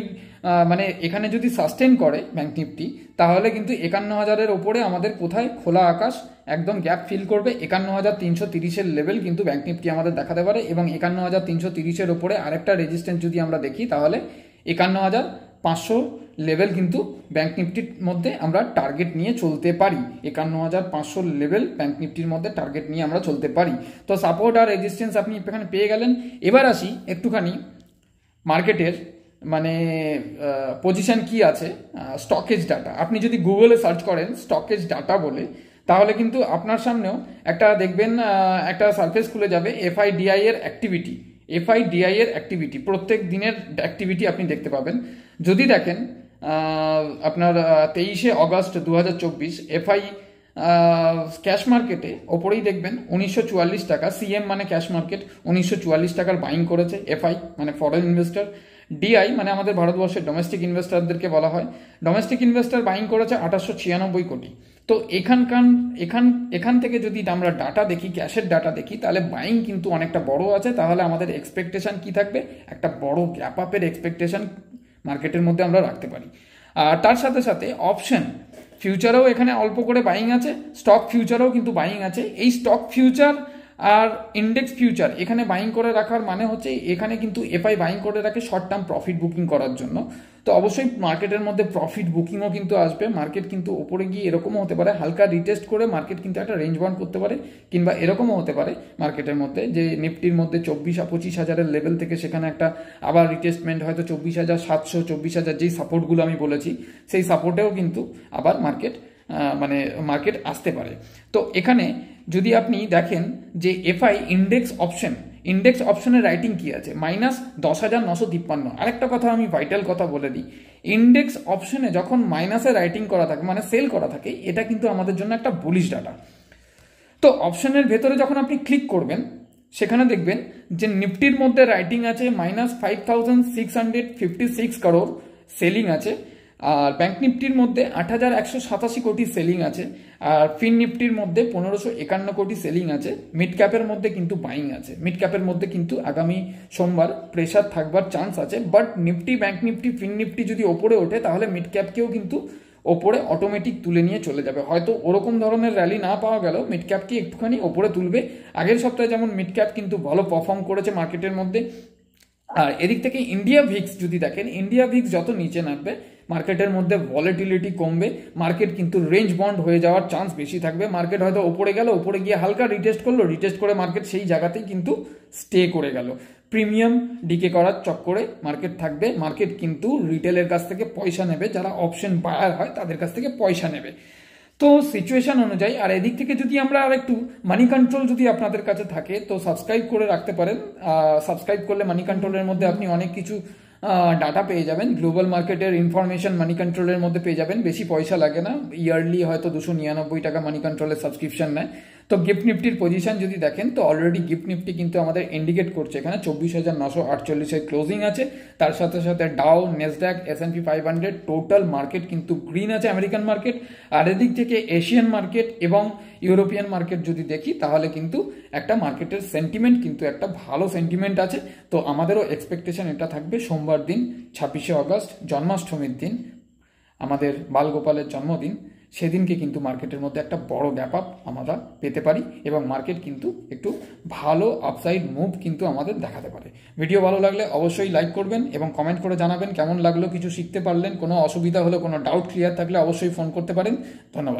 মানে এখানে যদি সাস্টেন করে ব্যাংক নিফটি, তাহলে কিন্তু 51,000-এর ওপরে আমাদের কোথায় খোলা আকাশ একদম গ্যাপ ফিল করবে। 51,330-এর লেভেল কিন্তু ব্যাংক নিফটি আমাদের দেখাতে পারে এবং 51,330-এর ওপরে আরেকটা রেজিস্ট্যান্স যদি আমরা দেখি, তাহলে 51,500 লেভেল কিন্তু ব্যাংক নিফটির মধ্যে আমরা টার্গেট নিয়ে চলতে পারি। 51,500 লেভেল ব্যাংক নিফটির মধ্যে টার্গেট নিয়ে আমরা চলতে পারি। তো সাপোর্ট আর রেজিস্ট্যান্স আপনি এখানে পেয়ে গেলেন। এবার আসি একটুখানি মার্কেটের মানে পজিশন কি আছে, স্টকেজ ডাটা। আপনি যদি গুগলে সার্চ করেন স্টকেজ ডাটা বলে, তাহলে কিন্তু আপনার সামনেও একটা দেখবেন একটা সার্ফেস খুলে যাবে এফআইডিআই এর অ্যাক্টিভিটি। এফআইডিআই এর অ্যাক্টিভিটি প্রত্যেক দিনের অ্যাক্টিভিটি আপনি দেখতে পাবেন। যদি দেখেন আপনার 23শে অগস্ট 2024 এফআই ক্যাশ মার্কেটে ওপরেই দেখবেন 1944 টাকা, সিএম মানে ক্যাশ মার্কেট 1944 টাকার বাইং করেছে এফআই মানে ফরেন ইনভেস্টর। ডিআই মানে আমাদের ভারতবর্ষের ডোমেস্টিক ইনভেস্টরদেরকে বলা হয়, ডোমেস্টিক ইনভেস্টর বাইং করেছে 2896 কোটি। তো এখান থেকে যদি আমরা ডাটা দেখি, ক্যাশের ডাটা দেখি, তাহলে বাইং কিন্তু অনেকটা বড় আছে। তাহলে আমাদের এক্সপেকটেশন কি থাকবে, একটা বড় গ্যাপ আপের এক্সপেকটেশন মার্কেটের মধ্যে আমরা রাখতে পারি। আর তার সাথে সাথে অপশন ফিউচারেও এখানে অল্প করে বাইং আছে, স্টক ফিউচারেও কিন্তু বাইং আছে। এই স্টক ফিউচার আর ইন্ডেক্স ফিউচার এখানে বাইং করে রাখার মানে হচ্ছে এখানে কিন্তু এফআই বাইং করে রাখে শর্ট টার্ম প্রফিট বুকিং করার জন্য। তো অবশ্যই মার্কেটের মধ্যে প্রফিট বুকিংও কিন্তু আসবে। মার্কেট কিন্তু ওপরে গিয়ে এরকমও হতে পারে হালকা রিটেস্ট করে মার্কেট কিন্তু একটা রেঞ্জ বাউন্ড করতে পারে, কিংবা এরকমও হতে পারে মার্কেটের মধ্যে যে নিফটির মধ্যে 24-25,000 লেভেল থেকে সেখানে একটা আবার রিটেস্টমেন্ট হয়তো 24,700 24,000 যেই সাপোর্টগুলো আমি বলেছি সেই সাপোর্টেও কিন্তু আবার মার্কেট আসতে পারে। তো এখানে যদি আপনি দেখেন যে এফআই ইন্ডেক্স অপশনের রাইটিং কি আছে, -10,953। আরেকটা কথা আমি ভাইটাল কথা বলে দিই, ইন্ডেক্স অপশনে যখন মাইনাসে রাইটিং করা থাকে মানে সেল করা থাকে, এটা কিন্তু আমাদের জন্য একটা বুলিশ ডাটা। তো অপশনের ভেতরে যখন আপনি ক্লিক করবেন সেখানে দেখবেন যে নিফটির মধ্যে রাইটিং আছে -5,656 করোড় সেলিং আছে, আর ব্যাংক নিফটির মধ্যে 8,187 কোটি সেলিং আছে, আর ফিন নিফটির মধ্যে 1,551 কোটি সেলিং আছে। মিড ক্যাপের মধ্যে কিন্তু বাইং আছে। মিড ক্যাপের মধ্যে কিন্তু আগামী সোমবার প্রেসার থাকবার চান্স আছে, but Nifty, bank Nifty, fin Nifty যদি ওপরে ওঠে তাহলে মিড ক্যাপকেও কিন্তু ওপরে অটোমেটিক তুলে নিয়ে চলে যাবে। হয়তো ওরকম ধরনের র্যালি না পাওয়া গেল, মিড ক্যাপকে একটুখানি ওপরে তুলবে। আগের সপ্তাহে যেমন মিড ক্যাপ কিন্তু ভালো পারফর্ম করেছে মার্কেটের মধ্যে। আর এদিক থেকে ইন্ডিয়া ভিক্স যদি দেখেন, ইন্ডিয়া ভিক্স যত নিচে নামবে মার্কেটের মধ্যে ভলিটিলিটি কমবে, মার্কেট কিন্তু রেঞ্জ বন্ড হয়ে যাওয়ার চান্স বেশি থাকবে। মার্কেট হয়তো ওপরে গেল, ওপরে গিয়ে হালকা রিটেস্ট করলো, রিটেস্ট করে মার্কেট সেই জায়গাতেই কিন্তু স্টে করে গেল। প্রিমিয়াম ডিকে করার চক্করে মার্কেট থাকবে। মার্কেট কিন্তু রিটেলের কাছ থেকে পয়সা নেবে, যারা অপশন বায়ার হয় তাদের কাছ থেকে পয়সা নেবে। তো সিচুয়েশন অনুযায়ী, আর এদিক থেকে যদি আমরা আর একটু মানি কন্ট্রোল যদি আপনাদের কাছে থাকে তো সাবস্ক্রাইব করে রাখতে পারেন। সাবস্ক্রাইব করলে মানি কন্ট্রোলের মধ্যে আপনি অনেক কিছু ডাটা পেয়ে যাবেন, গ্লোবাল মার্কেটের ইনফরমেশন মানি কন্ট্রোলের মধ্যে পেয়ে যাবেন। বেশি পয়সা লাগে না, ইয়ারলি হয়তো 299 টাকা মানি কন্ট্রোলের সাবস্ক্রিপশন নেয়। তো গিফট নিফটির পজিশন যদি দেখেন তো অলরেডি গিফট নিফটি কিন্তু আমাদের ইন্ডিকেট করছে এখানে 24,948 ক্লোজিং আছে। তার সাথে সাথে ডাও, নেসড্যাক, S&P 500 টোটাল মার্কেট কিন্তু গ্রিন আছে, আমেরিকান মার্কেট। আর এদিক থেকে এশিয়ান মার্কেট এবং ইউরোপিয়ান মার্কেট যদি দেখি তাহলে কিন্তু একটা মার্কেটের সেন্টিমেন্ট কিন্তু একটা ভালো সেন্টিমেন্ট আছে। তো আমাদেরও এক্সপেকটেশন এটা থাকবে সোমবার দিন 26শে অগস্ট, জন্মাষ্টমীর দিন, আমাদের বালগোপালের জন্মদিন, সেদিনকে কিন্তু মার্কেটের মধ্যে একটা বড় গ্যাপ আপ আমরা পেতে পারি এবং মার্কেট কিন্তু একটু ভালো আপসাইড মুভ কিন্তু আমাদের দেখাতে পারে। ভিডিও ভালো লাগলে অবশ্যই লাইক করবেন এবং কমেন্ট করে জানাবেন কেমন লাগলো, কিছু শিখতে পারলেন, কোনো অসুবিধা হলে, কোনো ডাউট ক্লিয়ার থাকলে অবশ্যই ফোন করতে পারেন। ধন্যবাদ।